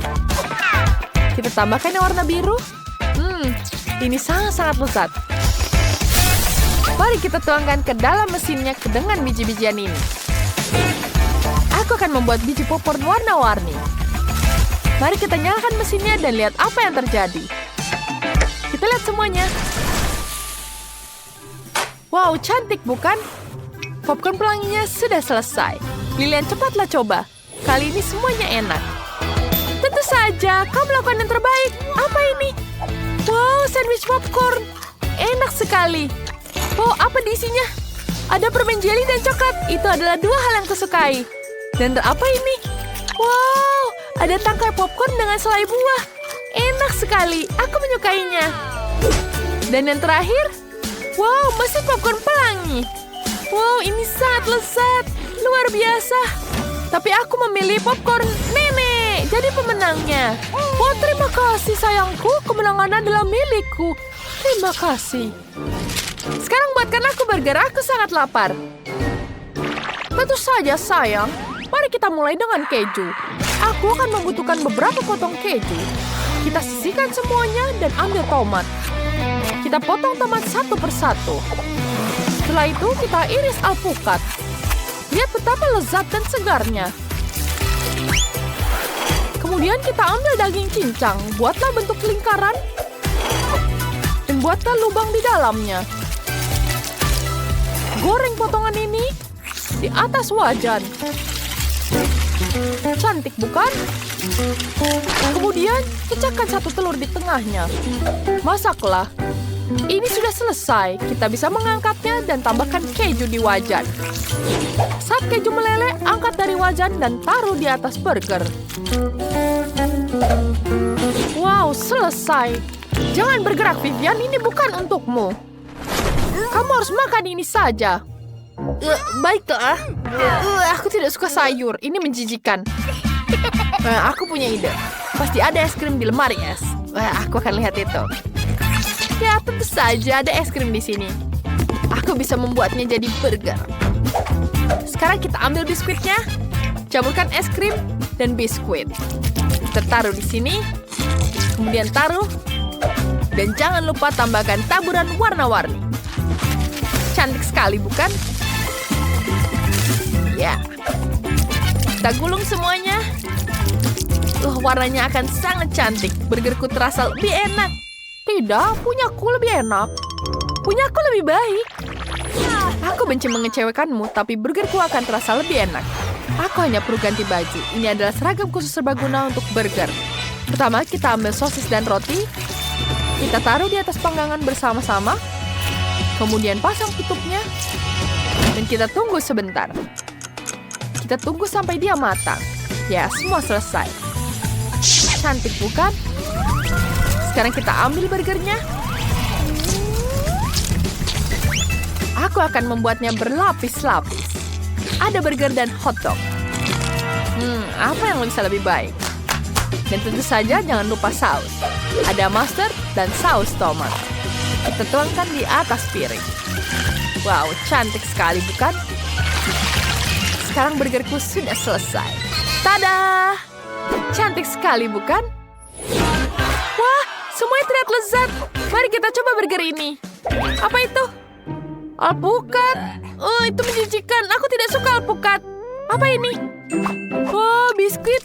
[SPEAKER 1] Kita tambahkan yang warna biru. Ini sangat-sangat lezat. Mari kita tuangkan ke dalam mesinnya dengan biji-bijian ini. Aku akan membuat biji popcorn warna-warni. Mari kita nyalakan mesinnya dan lihat apa yang terjadi. Kita lihat semuanya. Wow, cantik bukan? Popcorn pelanginya sudah selesai. Lilian, cepatlah coba. Kali ini semuanya enak. Tentu saja, kau melakukan yang terbaik. Apa ini? Wow, sandwich popcorn. Enak sekali. Oh, apa di isinya? Ada permen jelly dan coklat. Itu adalah 2 hal yang kusukai. Dan apa ini? Wow, ada tangkai popcorn dengan selai buah. Enak sekali. Aku menyukainya. Dan yang terakhir, wow, mesin popcorn pelangi. Wow, ini sangat lezat. Luar biasa. Tapi aku memilih popcorn nenek. Jadi pemenangnya. Oh, terima kasih sayangku. Kemenangan adalah milikku. Terima kasih. Sekarang buatkan aku burger. Aku sangat lapar. Tentu saja sayang. Mari kita mulai dengan keju. Aku akan membutuhkan beberapa potong keju. Kita sisihkan semuanya dan ambil tomat. Kita potong tomat satu persatu. Setelah itu kita iris alpukat. Lihat betapa lezat dan segarnya. Kemudian kita ambil daging cincang. Buatlah bentuk lingkaran. Dan buatlah lubang di dalamnya. Goreng potongan ini di atas wajan. Cantik bukan? Kemudian pecahkan satu telur di tengahnya. Masaklah. Ini sudah selesai. Kita bisa mengangkatnya dan tambahkan keju di wajan. Saat keju meleleh, angkat dari wajan dan taruh di atas burger. Wow, selesai. Jangan bergerak, Vivian. Ini bukan untukmu. Kamu harus makan ini saja. Baiklah. Aku tidak suka sayur. Ini menjijikan. Aku punya ide. Pasti ada es krim di lemari es. Aku akan lihat itu. Ya, tentu saja ada es krim di sini. Aku bisa membuatnya jadi burger. Sekarang kita ambil biskuitnya. Campurkan es krim dan biskuit. Kita taruh di sini. Kemudian taruh. Dan jangan lupa tambahkan taburan warna-warni. Cantik sekali, bukan? Ya. Kita gulung semuanya. Warnanya akan sangat cantik. Burgerku terasa lebih enak. Tidak, punyaku lebih enak. Punyaku lebih baik. Aku benci mengecewakanmu, tapi burgerku akan terasa lebih enak. Aku hanya perlu ganti baju. Ini adalah seragam khusus serbaguna untuk burger. Pertama, kita ambil sosis dan roti. Kita taruh di atas panggangan bersama-sama. Kemudian pasang tutupnya. Dan kita tunggu sebentar. Kita tunggu sampai dia matang. Ya, semua selesai. Cantik bukan? Sekarang kita ambil burgernya. Aku akan membuatnya berlapis-lapis. Ada burger dan hotdog. Apa yang bisa lebih baik? Dan tentu saja jangan lupa saus. Ada mustard dan saus tomat. Kita tuangkan di atas piring. Wow, cantik sekali bukan? Sekarang burgerku sudah selesai. Tada! Cantik sekali bukan? Wah, semuanya terlihat lezat. Mari kita coba burger ini. Apa itu? Alpukat. Oh, itu menjijikan. Aku tidak suka alpukat. Apa ini? Oh, biskuit.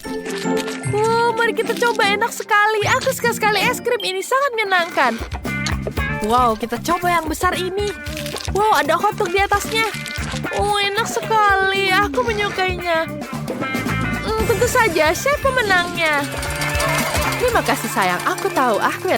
[SPEAKER 1] Oh, mari kita coba. Enak sekali. Aku suka sekali es krim ini. Sangat menyenangkan. Wow, kita coba yang besar ini. Wow, ada hotdog di atasnya. Oh, enak sekali. Aku menyukainya. Tentu saja, saya pemenangnya. Terima kasih sayang. Aku tahu. Aku